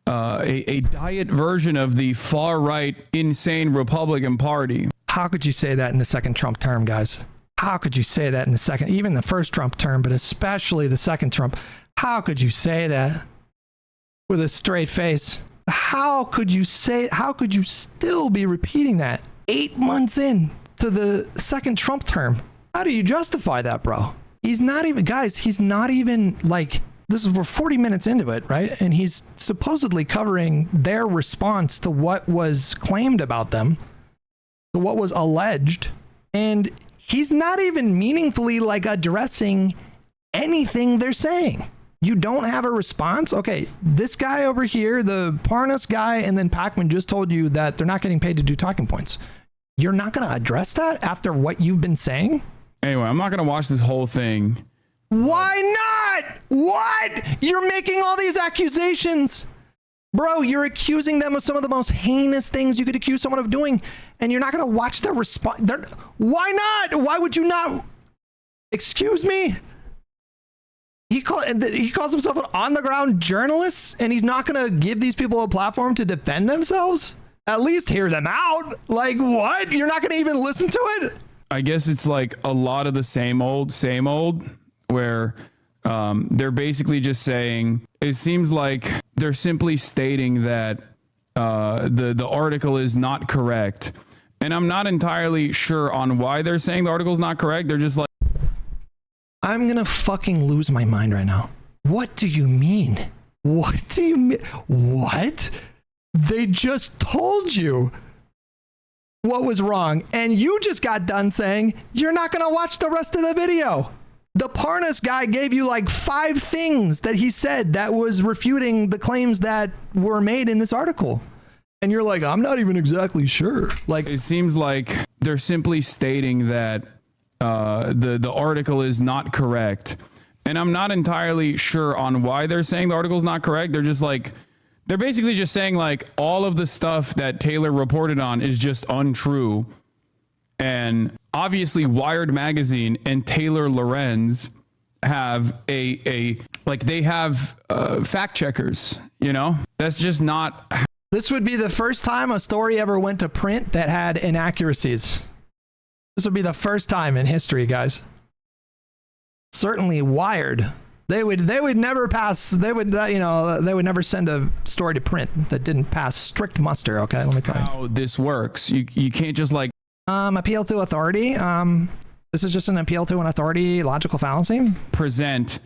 diet version of the far right, insane Republican Party. How could you say that in the second Trump term, guys? How could you say that in the second, even the first Trump term, but especially the second Trump? How could you say that with a straight face? How could you still be repeating that 8 months in to the second Trump term? How do you justify that, bro? He's not even, guys, we're 40 minutes into it, right? And he's supposedly covering their response to what was claimed about them, to what was alleged. And he's not even meaningfully addressing anything they're saying. You don't have a response? Okay, this guy over here, the Parnas guy, and then Pakman just told you that they're not getting paid to do talking points. You're not going to address that after what you've been saying? Anyway, I'm not going to watch this whole thing. Why not? What? You're making all these accusations. Bro, you're accusing them of some of the most heinous things you could accuse someone of doing, and you're not going to watch their response. Why not? Why would you not? Excuse me? He calls himself an on-the-ground journalist, and he's not going to give these people a platform to defend themselves? At least hear them out. Like, what? You're not going to even listen to it? I guess it's like a lot of the same old, where they're basically just saying, it seems like they're simply stating that the article is not correct. And I'm not entirely sure on why they're saying the article is not correct. They're just like, I'm going to fucking lose my mind right now. What do you mean? What do you mean? What? They just told you what was wrong. And you just got done saying you're not going to watch the rest of the video. The Parnas guy gave you 5 things that he said that was refuting the claims that were made in this article. And you're like, I'm not even exactly sure. It seems like they're simply stating that the article is not correct. And I'm not entirely sure on why they're saying the article is not correct. They're just they're basically just saying all of the stuff that Taylor reported on is just untrue. And obviously Wired Magazine and Taylor Lorenz have they have fact checkers, you know? That's just not. This would be the first time a story ever went to print that had inaccuracies. This would be the first time in history, guys. Certainly Wired. They would never pass. They would never send a story to print that didn't pass strict muster. Okay, let me tell you how this works. You can't just like appeal to authority. This is just an appeal to an authority logical fallacy. Present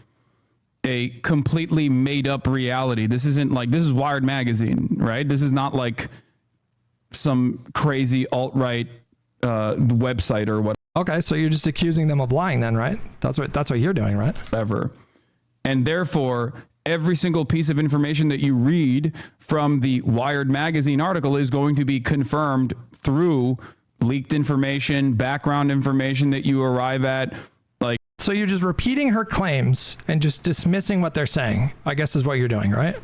a completely made up reality. This isn't like, this is Wired Magazine, right? This is not like some crazy alt-right website or whatever. Okay, so you're just accusing them of lying then, right? That's what you're doing, right? And therefore, every single piece of information that you read from the Wired Magazine article is going to be confirmed through leaked information, background information that you arrive at. Like, so you're just repeating her claims and just dismissing what they're saying, I guess is what you're doing, right?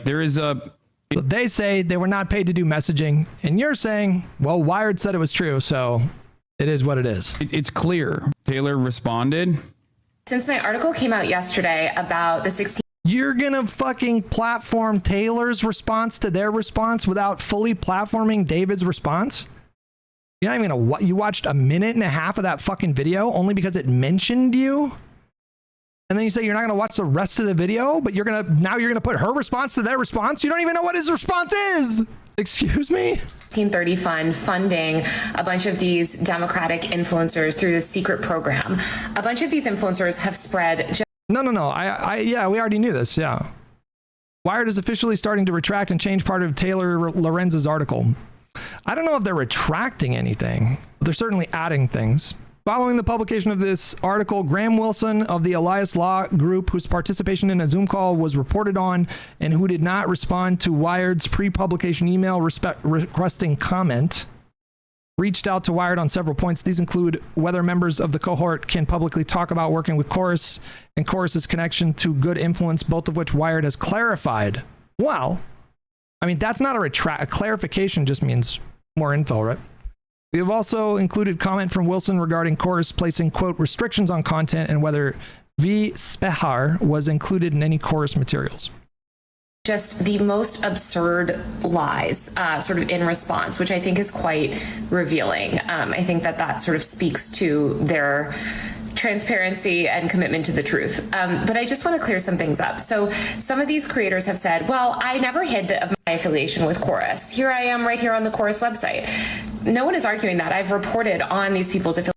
There is so they say they were not paid to do messaging, and you're saying, well, Wired said it was true, so it is what it is. It's clear. Taylor responded. Since my article came out yesterday about the 16... You're gonna fucking platform Taylor's response to their response without fully platforming David's response? You're not even gonna... You watched a minute and a half of that fucking video only because it mentioned you? And then you say you're not gonna watch the rest of the video, but you're gonna put her response to their response? You don't even know what his response is! Excuse me? 1630 fund funding a bunch of these Democratic influencers through this secret program. A bunch of these influencers have spread... No. Yeah, we already knew this, yeah. Wired is officially starting to retract and change part of Taylor Lorenz's article. I don't know if they're retracting anything, but they're certainly adding things. Following the publication of this article, Graham Wilson of the Elias Law Group, whose participation in a Zoom call was reported on and who did not respond to Wired's pre-publication email requesting comment, reached out to Wired on several points. These include whether members of the cohort can publicly talk about working with Chorus and Chorus's connection to Good Influence, both of which Wired has clarified. Well, I mean, that's not a clarification, just means more info, right? We have also included comment from Wilson regarding Chorus placing, quote, restrictions on content and whether V. Spehar was included in any Chorus materials. Just the most absurd lies sort of in response, which I think is quite revealing. I think that sort of speaks to their transparency and commitment to the truth. But I just want to clear some things up. So some of these creators have said, well, I never hid my affiliation with Chorus. Here I am right here on the Chorus website. No one is arguing that. I've reported on these people's affiliation.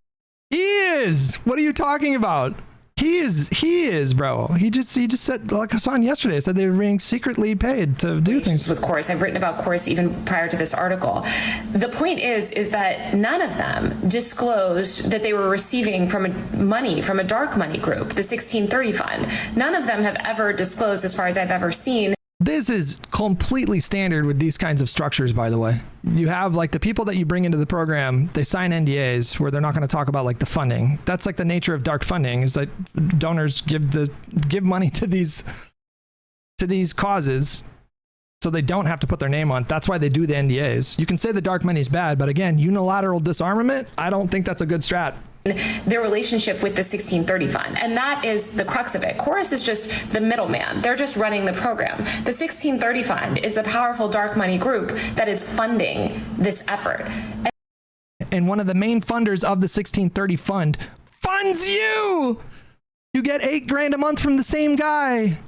He is. What are you talking about? He is, bro. He just said, like Hasan yesterday, said they were being secretly paid to do things with Chorus. I've written about Chorus even prior to this article. The point is that none of them disclosed that they were receiving money from a dark money group, the 1630 fund. None of them have ever disclosed, as far as I've ever seen. This is completely standard with these kinds of structures, by the way. You have like the people that you bring into the program, they sign NDAs where they're not going to talk about like the funding. That's like the nature of dark funding, is that donors give money to these causes so they don't have to put their name on. That's why they do the NDAs. You can say the dark money is bad, but again, unilateral disarmament, I don't think that's a good strat. Their relationship with the 1630 fund. And that is the crux of it. Chorus is just the middleman. They're just running the program. The 1630 fund is the powerful dark money group that is funding this effort. And one of the main funders of the 1630 fund funds you! You get $8,000 a month from the same guy.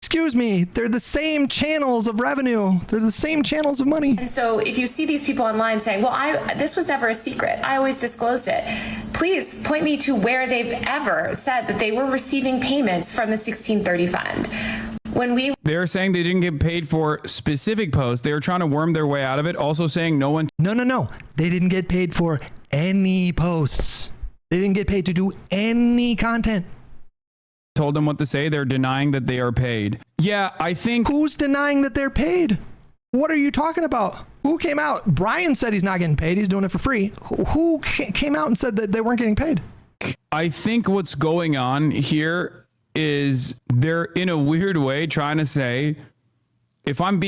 Excuse me, they're the same channels of revenue. They're the same channels of money. And so if you see these people online saying, well, this was never a secret, I always disclosed it, please point me to where they've ever said that they were receiving payments from the 1630 fund. They're saying they didn't get paid for specific posts. They were trying to worm their way out of it. Also saying no one... No. They didn't get paid for any posts. They didn't get paid to do any content. Told them what to say. They're denying that they are paid. Yeah, I think... Who's denying that they're paid? What are you talking about? Who came out? Brian said he's not getting paid. He's doing it for free. Who came out and said that they weren't getting paid? I think what's going on here is they're in a weird way trying to say, if I'm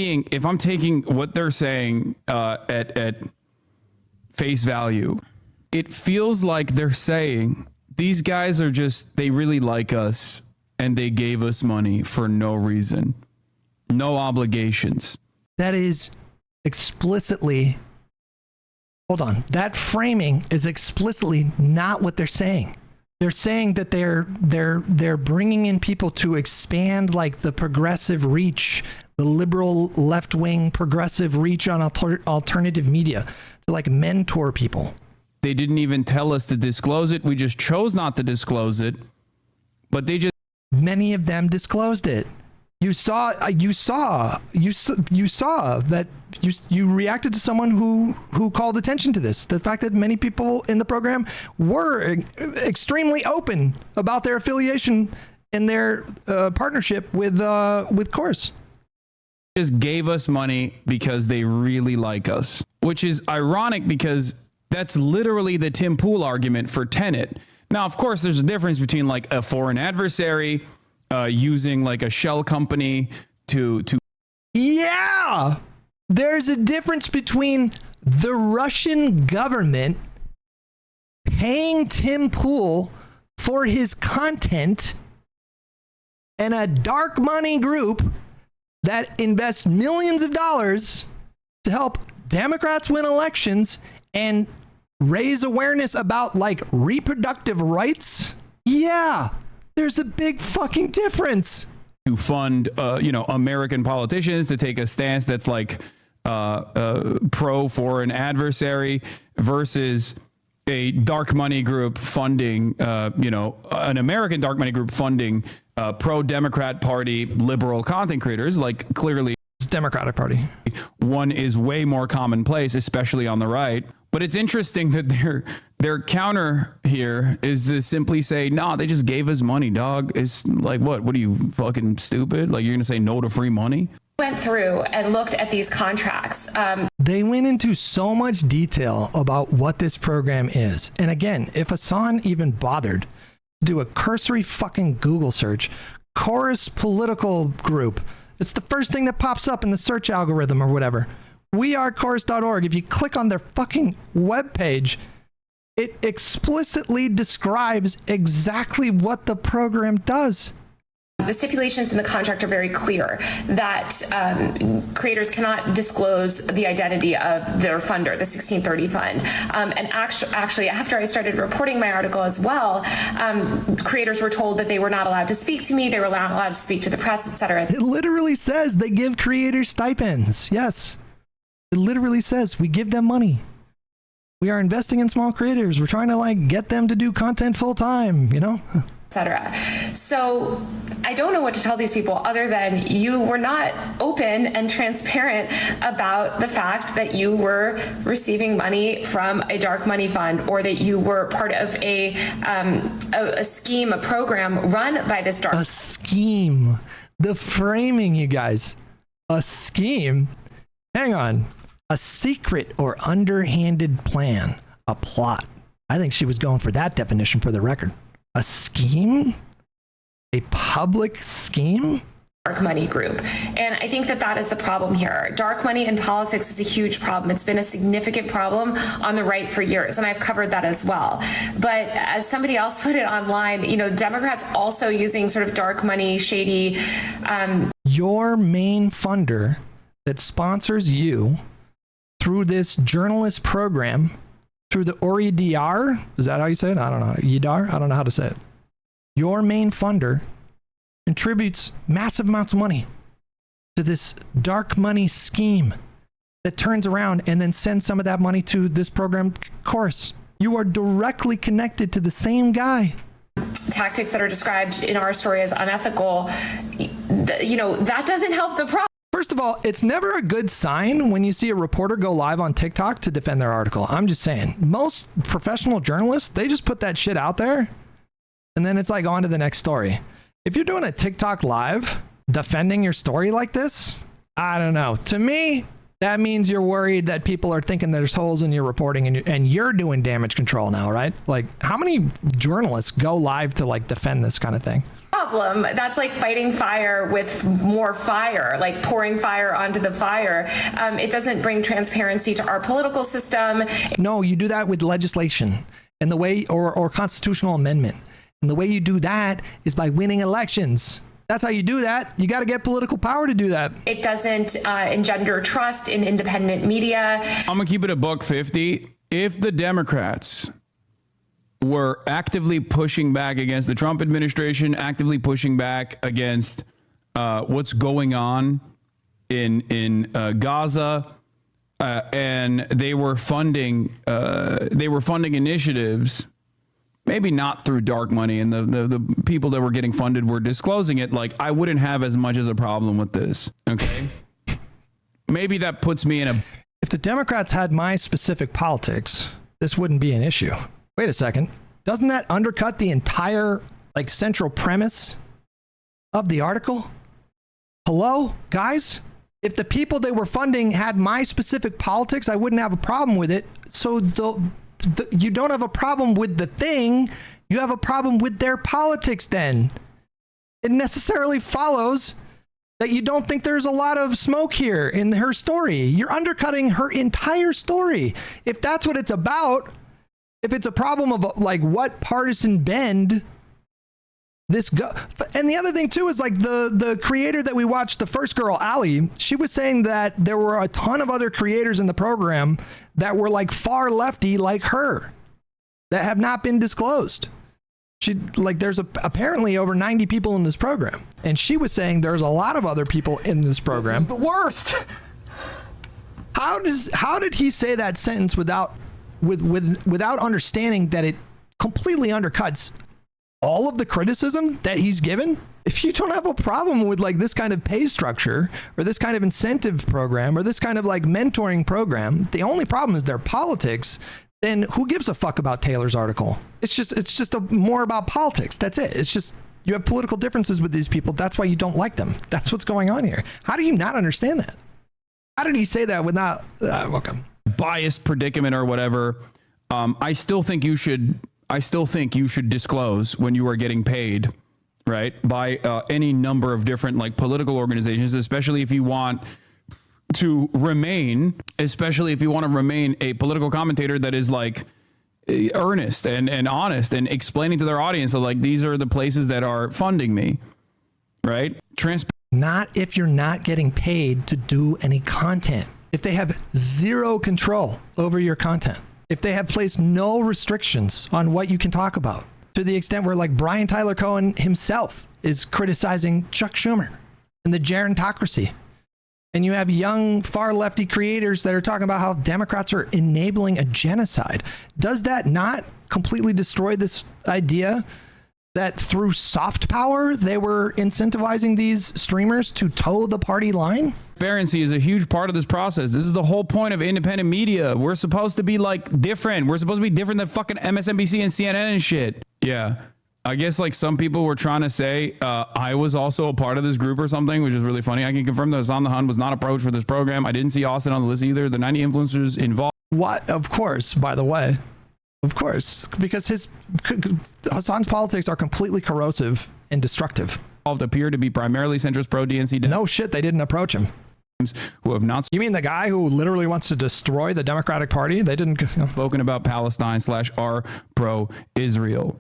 taking what they're saying at face value, it feels like they're saying these guys are just, they really like us and they gave us money for no reason, no obligations. That is explicitly, hold on, that framing is explicitly not what they're saying. They're saying that they're bringing in people to expand like the progressive reach, the liberal left-wing progressive reach on alternative media, to like mentor people. They didn't even tell us to disclose it. We just chose not to disclose it, but they just, many of them disclosed it. You saw that you reacted to someone who called attention to this. The fact that many people in the program were extremely open about their affiliation and their partnership with Course. just gave us money because they really like us, which is ironic because that's literally the Tim Pool argument for Tenet. Now, of course, there's a difference between like a foreign adversary using like a shell company to. Yeah, there's a difference between the Russian government paying Tim Pool for his content and a dark money group that invests millions of dollars to help Democrats win elections and raise awareness about like reproductive rights. Yeah, there's a big fucking difference. To fund, American politicians to take a stance that's like pro foreign adversary versus a dark money group funding, an American dark money group funding pro-Democrat Party liberal content creators. Like clearly, Democratic Party. One is way more commonplace, especially on the right. But it's interesting that their counter here is to simply say, no, they just gave us money, dog. It's like, what are you, fucking stupid? Like, you're going to say no to free money? Went through and looked at these contracts. They went into so much detail about what this program is. And again, if Hasan even bothered to do a cursory fucking Google search, Chorus political group, it's the first thing that pops up in the search algorithm or whatever. wearechorus.org. If you click on their fucking webpage, it explicitly describes exactly what the program does. The stipulations in the contract are very clear that creators cannot disclose the identity of their funder, the 1630 fund. And actually, after I started reporting my article as well, creators were told that they were not allowed to speak to me, they were not allowed to speak to the press, etc. It literally says they give creators stipends. Yes. It literally says we give them money. We are investing in small creators. We're trying to like get them to do content full time, etc. So I don't know what to tell these people other than you were not open and transparent about the fact that you were receiving money from a dark money fund or that you were part of a scheme, a program run by this dark. A scheme. The framing, you guys. A scheme. Hang on. A secret or underhanded plan. A plot. I think she was going for that definition for the record. A scheme? A public scheme? Dark money group. And I think that is the problem here. Dark money in politics is a huge problem. It's been a significant problem on the right for years, and I've covered that as well. But as somebody else put it online, Democrats also using sort of dark money, shady. Your main funder that sponsors you through this journalist program, through the ORIDR, is that how you say it? I don't know. YIDAR? I don't know how to say it. Your main funder contributes massive amounts of money to this dark money scheme that turns around and then sends some of that money to this program course. You are directly connected to the same guy. Tactics that are described in our story as unethical, that doesn't help the problem. First of all, it's never a good sign when you see a reporter go live on TikTok to defend their article. I'm just saying, most professional journalists, they just put that shit out there and then it's like on to the next story. If you're doing a TikTok live defending your story like this, I don't know. To me, that means you're worried that people are thinking there's holes in your reporting and you're doing damage control now, right? Like, how many journalists go live to like defend this kind of thing? problem. That's like fighting fire with more fire, like pouring fire onto the fire. It doesn't bring transparency to our political system. No, you do that with legislation and the way, or constitutional amendment. And the way you do that is by winning elections. That's how you do that. You got to get political power to do that. It doesn't engender trust in independent media. I'm going to keep it $1.50. If the Democrats were actively pushing back against the Trump administration, actively pushing back against what's going on in Gaza, and they were funding initiatives, maybe not through dark money, and the people that were getting funded were disclosing it, like, I wouldn't have as much as a problem with this. Okay. Maybe that puts me in a... If the Democrats had my specific politics, this wouldn't be an issue. Wait a second. Doesn't that undercut the entire, like, central premise of the article? Hello, guys? If the people they were funding had my specific politics, I wouldn't have a problem with it. So you don't have a problem with the thing, you have a problem with their politics then. It necessarily follows that you don't think there's a lot of smoke here in her story. You're undercutting her entire story. If that's what it's about, if it's a problem of like what partisan bend this go, and the other thing too is like the creator that we watched, the first girl, Ali, she was saying that there were a ton of other creators in the program that were like far lefty like her that have not been disclosed. She, like, there's apparently over 90 people in this program, and she was saying there's a lot of other people in this program. This is the worst. How did he say that sentence without understanding that it completely undercuts all of the criticism that he's given? If you don't have a problem with like this kind of pay structure or this kind of incentive program or this kind of like mentoring program, the only problem is their politics, then who gives a fuck about Taylor's article? It's just more about politics. That's it. It's just, you have political differences with these people. That's why you don't like them. That's what's going on here. How do you not understand that? How did he say that without welcome biased predicament or whatever? I still think you should disclose when you are getting paid, right, by any number of different like political organizations, especially if you want to remain a political commentator that is like earnest and honest and explaining to their audience that like these are the places that are funding me, right? Not if you're not getting paid to do any content. If they have zero control over your content, if they have placed no restrictions on what you can talk about, to the extent where like Brian Tyler Cohen himself is criticizing Chuck Schumer and the gerontocracy. And you have young far lefty creators that are talking about how Democrats are enabling a genocide. Does that not completely destroy this idea that through soft power, they were incentivizing these streamers to toe the party line? Transparency is a huge part of this process. This is the whole point of independent media. We're supposed to be like different. We're supposed to be different than fucking MSNBC and CNN and shit. Yeah. I guess like some people were trying to say I was also a part of this group or something, which is really funny. I can confirm that Hasan the Hun was not approached for this program. I didn't see Austin on the list either. The 90 influencers involved. What? Of course, by the way. Of course. Because Hasan's politics are completely corrosive and destructive. Appear to be primarily centrist pro-DNC. No shit, they didn't approach him. Who have not. You mean the guy who literally wants to destroy the Democratic Party? They didn't. Spoken about Palestine / are pro-Israel.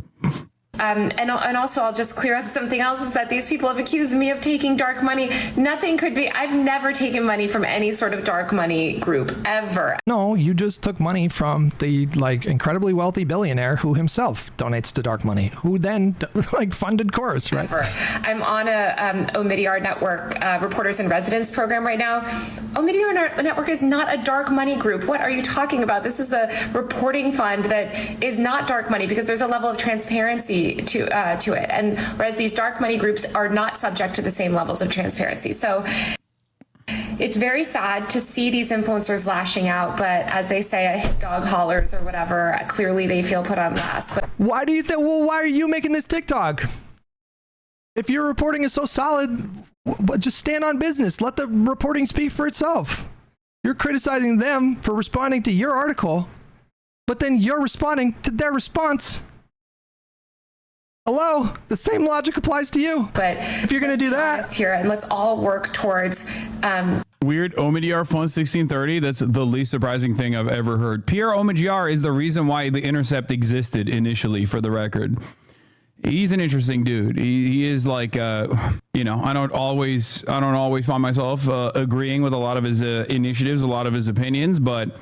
And also, I'll just clear up something else, is that these people have accused me of taking dark money. Nothing could be. I've never taken money from any sort of dark money group, ever. No, you just took money from the like incredibly wealthy billionaire who himself donates to dark money, who then like funded Chorus, right? Ever. I'm on a Omidyar Network Reporters in Residence program right now. Omidyar Network is not a dark money group. What are you talking about? This is a reporting fund that is not dark money because there's a level of transparency to it, and whereas these dark money groups are not subject to the same levels of transparency. So it's very sad to see these influencers lashing out, but as they say, a hit dog hollers or whatever. Clearly they feel put on blast. But why do you think? Well, why are you making this TikTok? If your reporting is so solid, just stand on business. Let the reporting speak for itself. You're criticizing them for responding to your article, but then you're responding to their response. Hello, the same logic applies to you. But if you're going to do that here, and let's all work towards Weird Omidyar Fun 1630. That's the least surprising thing I've ever heard. Pierre Omidyar is the reason why The Intercept existed initially, for the record. He's an interesting dude. He is like, you know, I don't always find myself agreeing with a lot of his initiatives, a lot of his opinions, but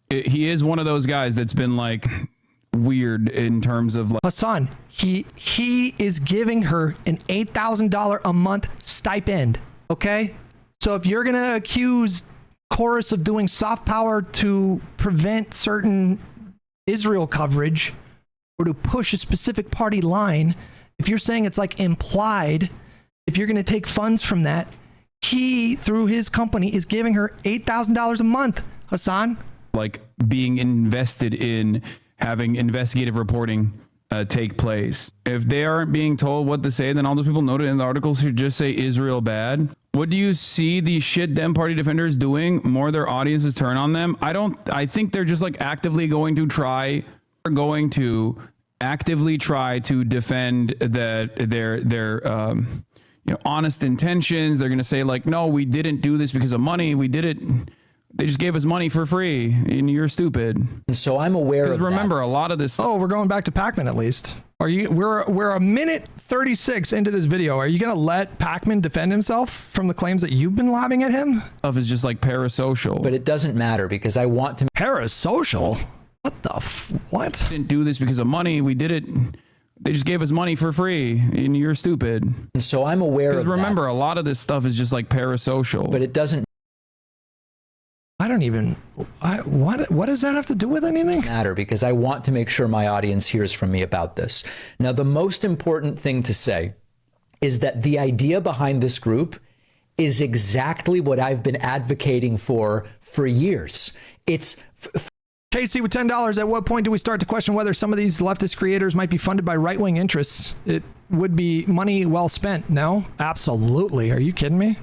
he is one of those guys that's been like weird in terms of like Hasan, he is giving her an $8,000 a month stipend. Okay. So if you're going to accuse Chorus of doing soft power to prevent certain Israel coverage or to push a specific party line, if you're saying it's like implied, if you're going to take funds from that, he, through his company, is giving her $8,000 a month, Hasan. Like being invested in having investigative reporting take place. If they aren't being told what to say, then all those people noted in the article should just say Israel bad. What do you see these shit Dem party defenders doing? More their audiences turn on them. I think they're just like actively going to actively try to defend their you know, honest intentions. They're going to say like, no, we didn't do this because of money. We did it. They just gave us money for free, and you're stupid. And so I'm aware of remember, that. a lot of this. Oh, we're going back to Pakman at least. Are you? We're a minute 36 into this video. Are you gonna let Pakman defend himself from the claims that you've been lobbing at him? Stuff is just like parasocial. But it doesn't matter because I want to. Parasocial? What the what? Didn't do this because of money. We did it. They just gave us money for free, and you're stupid. And so I'm aware of remember, that. a lot of this stuff is just like parasocial. But it doesn't I don't even. What does that have to do with anything? matter because I want to make sure my audience hears from me about this. Now, the most important thing to say is that the idea behind this group is exactly what I've been advocating for years. It's Casey with $10. At what point do we start to question whether some of these leftist creators might be funded by right-wing interests? It would be money well spent. No, absolutely. Are you kidding me?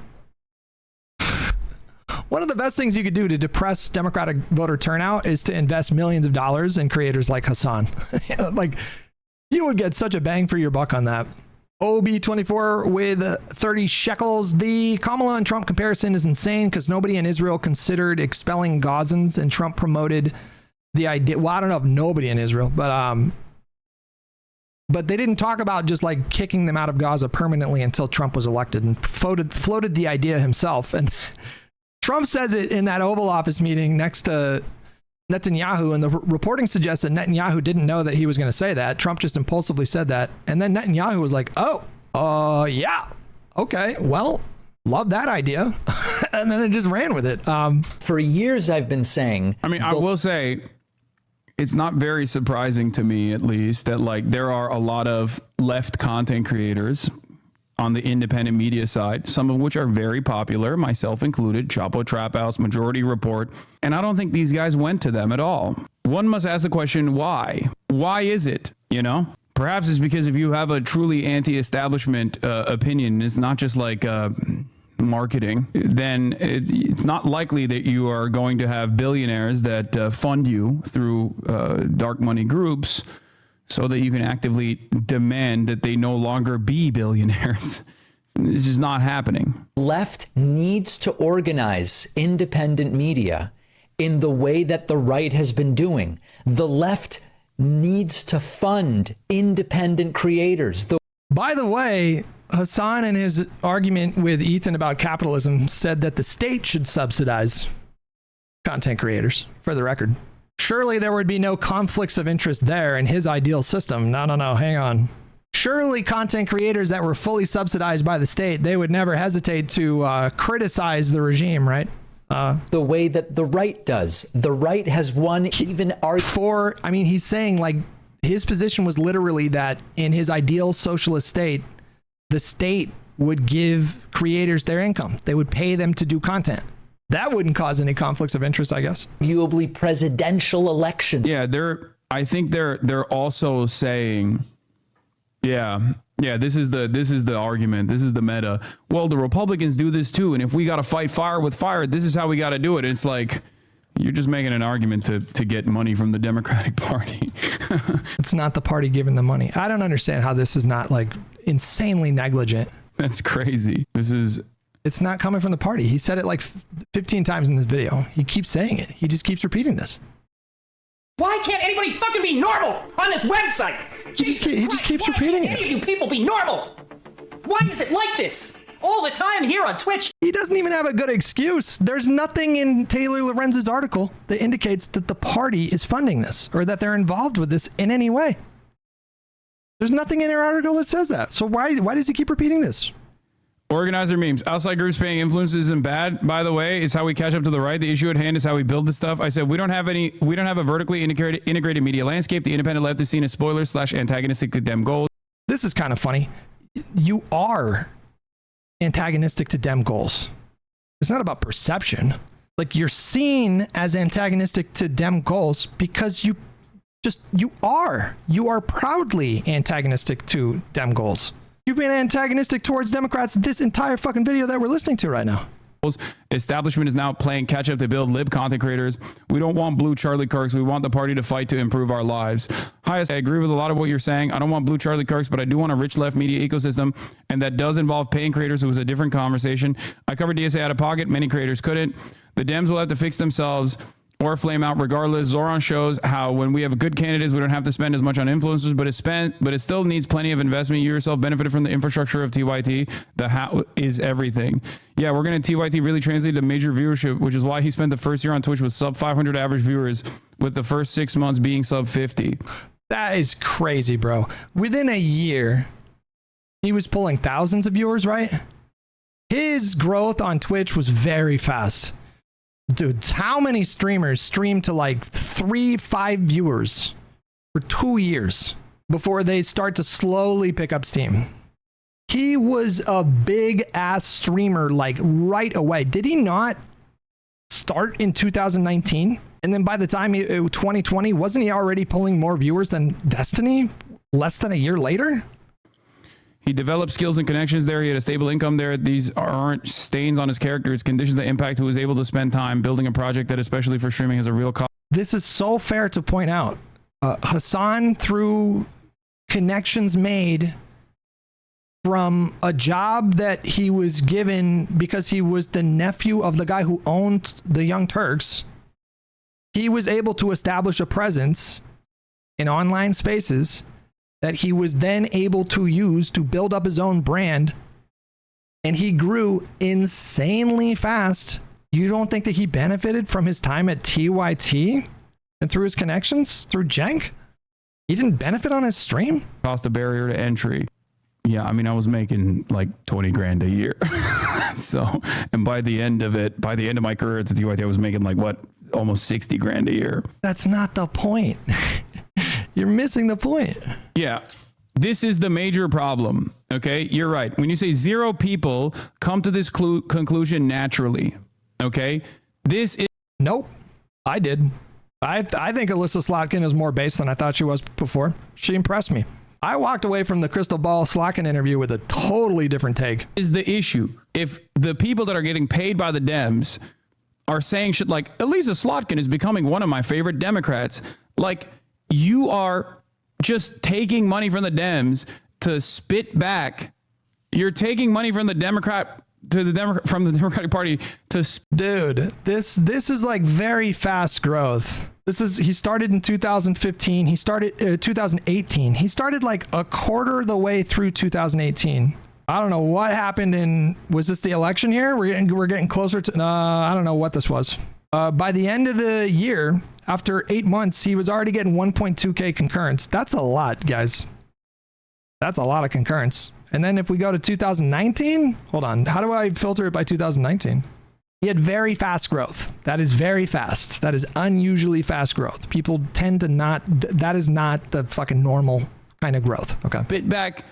One of the best things you could do to depress Democratic voter turnout is to invest millions of dollars in creators like Hasan. Like, you would get such a bang for your buck on that. OB24 with 30 shekels. The Kamala and Trump comparison is insane because nobody in Israel considered expelling Gazans, and Trump promoted the idea. Well, I don't know if nobody in Israel, but they didn't talk about just like kicking them out of Gaza permanently until Trump was elected and floated the idea himself. And Trump says it in that Oval Office meeting next to Netanyahu, and the reporting suggests that Netanyahu didn't know that he was going to say that. Trump just impulsively said that. And then Netanyahu was like, yeah, okay, well, love that idea. And then it just ran with it. for years I've been saying. I mean, I will say it's not very surprising to me, at least, that like there are a lot of left content creators on the independent media side, some of which are very popular, myself included, Chapo Trap House, Majority Report, and I don't think these guys went to them at all. One must ask the question, why? Why is it, you know? Perhaps it's because if you have a truly anti-establishment opinion, it's not just like marketing, then it's not likely that you are going to have billionaires that fund you through dark money groups so that you can actively demand that they no longer be billionaires. This is not happening. Left needs to organize independent media in the way that the right has been doing. The left needs to fund independent creators. By the way, Hasan, in his argument with Ethan about capitalism, said that the state should subsidize content creators, for the record. Surely there would be no conflicts of interest there in his ideal system. No, hang on. Surely content creators that were fully subsidized by the state, they would never hesitate to criticize the regime, right? The way that the right does. The right has won even he's saying like his position was literally that in his ideal socialist state, the state would give creators their income. They would pay them to do content. That wouldn't cause any conflicts of interest, I guess. arguably presidential election. Yeah, I think they're also saying, this is the argument. This is the meta. Well, the Republicans do this too, and if we got to fight fire with fire, this is how we got to do it. And it's like, You're just making an argument to get money from the Democratic Party. It's not the party giving the money. I don't understand how this is not like insanely negligent. That's crazy. It's not coming from the party. He said it like 15 times in this video. He keeps saying it. He just keeps repeating this. Why can't anybody fucking be normal on this website? He just keeps repeating it. Why can't any of you people be normal? Why is it like this all the time here on Twitch? He doesn't even have a good excuse. There's nothing in Taylor Lorenz's article that indicates that the party is funding this or that they're involved with this in any way. There's nothing in her article that says that. So why does he keep repeating this? Organizer memes. Outside groups paying influence isn't bad. By the way, it's how we catch up to the right. The issue at hand is how we build this stuff. I said we don't have a vertically integrated media landscape. The independent left is seen as spoilers / antagonistic to Dem goals. This is kind of funny. You are antagonistic to Dem goals. It's not about perception. Like, you're seen as antagonistic to Dem goals because you are proudly antagonistic to Dem goals. You've been antagonistic towards Democrats this entire fucking video that we're listening to right now. Establishment is now playing catch up to build lib content creators. We don't want blue Charlie Kirks. We want the party to fight to improve our lives. Hi, I agree with a lot of what you're saying. I don't want blue Charlie Kirks, but I do want a rich left media ecosystem, and that does involve paying creators. It was a different conversation. I covered DSA out of pocket. Many creators couldn't. The Dems will have to fix themselves or flame out regardless. Zoran shows how when we have good candidates, we don't have to spend as much on influencers, but it still needs plenty of investment. You yourself benefited from the infrastructure of TYT. The how is everything. Yeah, we're going to TYT really translate to major viewership, which is why he spent the first year on Twitch with sub 500 average viewers, with the first 6 months being sub 50. That is crazy, bro. Within a year, he was pulling thousands of viewers, right? His growth on Twitch was very fast. Dude, how many streamers stream to like 3-5 viewers for 2 years before they start to slowly pick up steam? He was a big ass streamer like right away. Did he not start in 2019? And then by the time 2020, wasn't he already pulling more viewers than Destiny less than a year later? He developed skills and connections there. He had a stable income there. These aren't stains on his character. It's conditions that impact who is able to spend time building a project that, especially for streaming, has a real cost. This is so fair to point out. Hasan, through connections made from a job that he was given because he was the nephew of the guy who owned the Young Turks, he was able to establish a presence in online spaces that he was then able to use to build up his own brand, and he grew insanely fast. You don't think that he benefited from his time at TYT and through his connections through Jenk? He didn't benefit on his stream? Cost a barrier to entry. Yeah, I mean, I was making like 20 grand a year. So, and by the end of my career at TYT, I was making like what, almost 60 grand a year. That's not the point. You're missing the point. Yeah, this is the major problem. Okay, you're right. When you say 0 people come to this conclusion naturally, okay, this is... Nope, I did. I think Alyssa Slotkin is more based than I thought she was before. She impressed me. I walked away from the Crystal Ball Slotkin interview with a totally different take. Is the issue. If the people that are getting paid by the Dems are saying shit like, Alyssa Slotkin is becoming one of my favorite Democrats, like... You are just taking money from the Dems to spit back. You're taking money from the from the Democratic Party to... Dude, this is like very fast growth. He started in 2015. He started 2018. He started like a quarter of the way through 2018. I don't know what happened was this the election here? We're getting closer to... I don't know what this was. By the end of the year, after 8 months, he was already getting 1.2K concurrents. That's a lot, guys. That's a lot of concurrents. And then if we go to 2019, hold on. How do I filter it by 2019? He had very fast growth. That is very fast. That is unusually fast growth. People tend to not, that is not the fucking normal kind of growth. Okay. Bit back.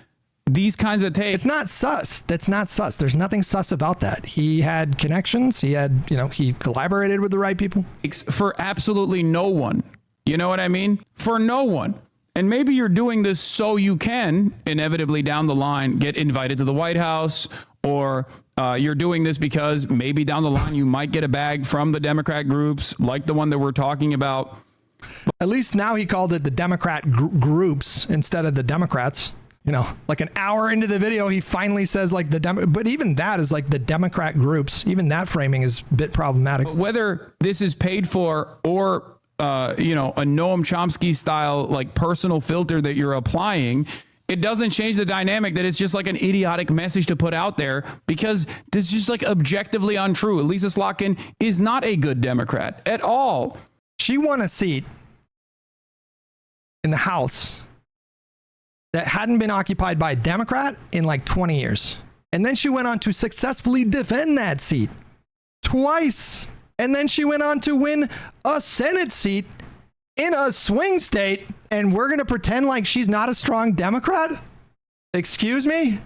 These kinds of takes. It's not sus. That's not sus. There's nothing sus about that. He had connections. He had, he collaborated with the right people. For absolutely no one. You know what I mean? For no one. And maybe you're doing this so you can inevitably down the line get invited to the White House or you're doing this because maybe down the line you might get a bag from the Democrat groups like the one that we're talking about. At least now he called it the Democrat groups instead of the Democrats. You know, like an hour into the video, he finally says like but even that is like the Democrat groups. Even that framing is a bit problematic. Whether this is paid for or, you know, a Noam Chomsky style, like personal filter that you're applying, it doesn't change the dynamic that it's just like an idiotic message to put out there because this is just like objectively untrue. Elisa Slotkin is not a good Democrat at all. She won a seat in the House that hadn't been occupied by a Democrat in like 20 years. And then she went on to successfully defend that seat twice. And then she went on to win a Senate seat in a swing state. And we're going to pretend like she's not a strong Democrat? Excuse me?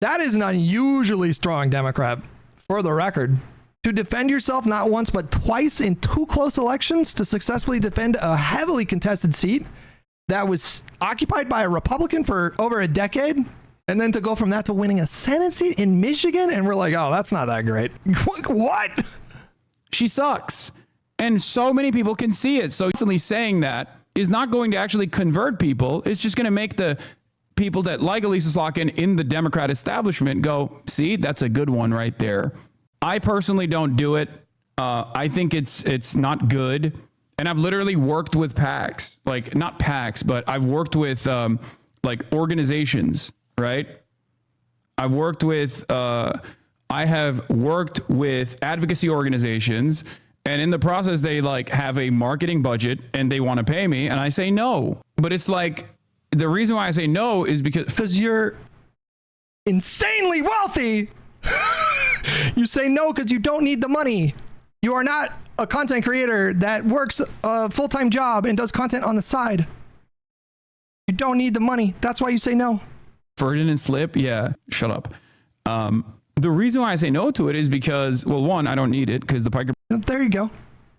That is an unusually strong Democrat, for the record. To defend yourself not once but twice in 2 close elections to successfully defend a heavily contested seat that was occupied by a Republican for over a decade, and then to go from that to winning a Senate seat in Michigan, and we're like, oh, that's not that great. What? She sucks. And so many people can see it. So instantly saying that is not going to actually convert people. It's just going to make the people that like Elisa Slotkin in the Democrat establishment go, see, that's a good one right there. I personally don't do it. I think it's not good. And I've literally worked with PACs, like not PACs, but I've worked with like organizations, right? I have worked with advocacy organizations, and in the process, they like have a marketing budget and they want to pay me, and I say no. But it's like, the reason why I say no is because you're insanely wealthy. You say no because you don't need the money. You are not a content creator that works a full-time job and does content on the side. You don't need the money. That's why you say no. Ferdinand Slip, yeah, shut up. The reason why I say no to it is because, well, one, I don't need it because the Piker There you go.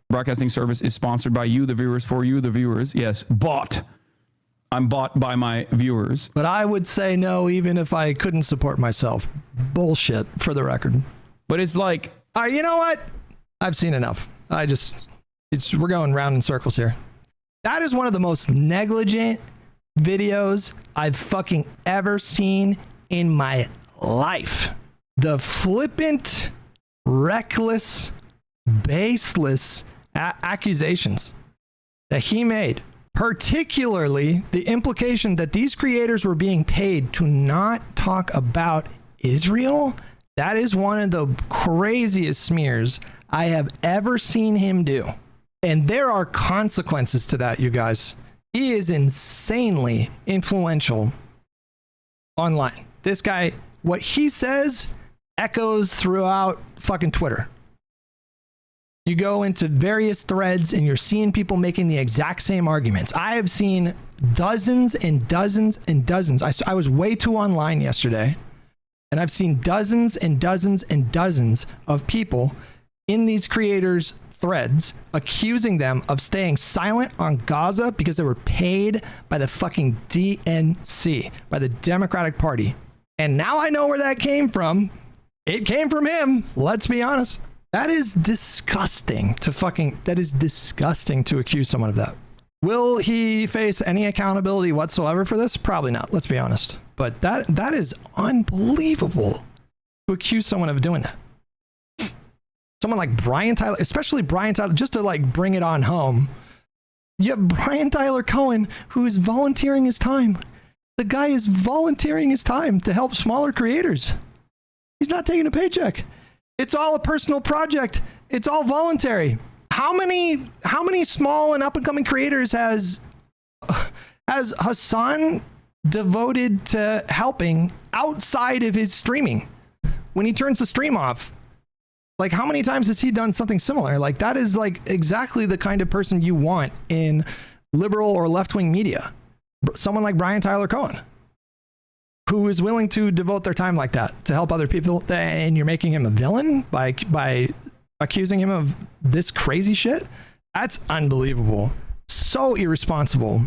Broadcasting service is sponsored by you, the viewers, for you, the viewers. Yes, bought. I'm bought by my viewers. But I would say no even if I couldn't support myself. Bullshit, for the record. But it's like, you know what? I've seen enough. We're going round in circles here. That is one of the most negligent videos I've fucking ever seen in my life. The flippant, reckless, baseless accusations that he made, particularly the implication that these creators were being paid to not talk about Israel. That is one of the craziest smears I have ever seen him do. And there are consequences to that, you guys. He is insanely influential online. This guy, what he says echoes throughout fucking Twitter. You go into various threads and you're seeing people making the exact same arguments. I have seen dozens and dozens and dozens. I was way too online yesterday, and I've seen dozens and dozens and dozens of people in these creators' threads accusing them of staying silent on Gaza because they were paid by the fucking DNC, by the Democratic Party. And now I know where that came from. It came from him. Let's be honest. That is disgusting to accuse someone of that. Will he face any accountability whatsoever for this? Probably not. Let's be honest. But that is unbelievable to accuse someone of doing that. Someone like Brian Tyler, especially Brian Tyler, just to like bring it on home. You have Brian Tyler Cohen, who is volunteering his time. The guy is volunteering his time to help smaller creators. He's not taking a paycheck. It's all a personal project. It's all voluntary. How many small and up and coming creators has Hasan devoted to helping outside of his streaming when he turns the stream off? Like, how many times has he done something similar? Like, that is like exactly the kind of person you want in liberal or left-wing media. Someone like Brian Tyler Cohen, who is willing to devote their time like that to help other people, and you're making him a villain by accusing him of this crazy shit? That's unbelievable. So irresponsible.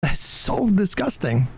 That's so disgusting.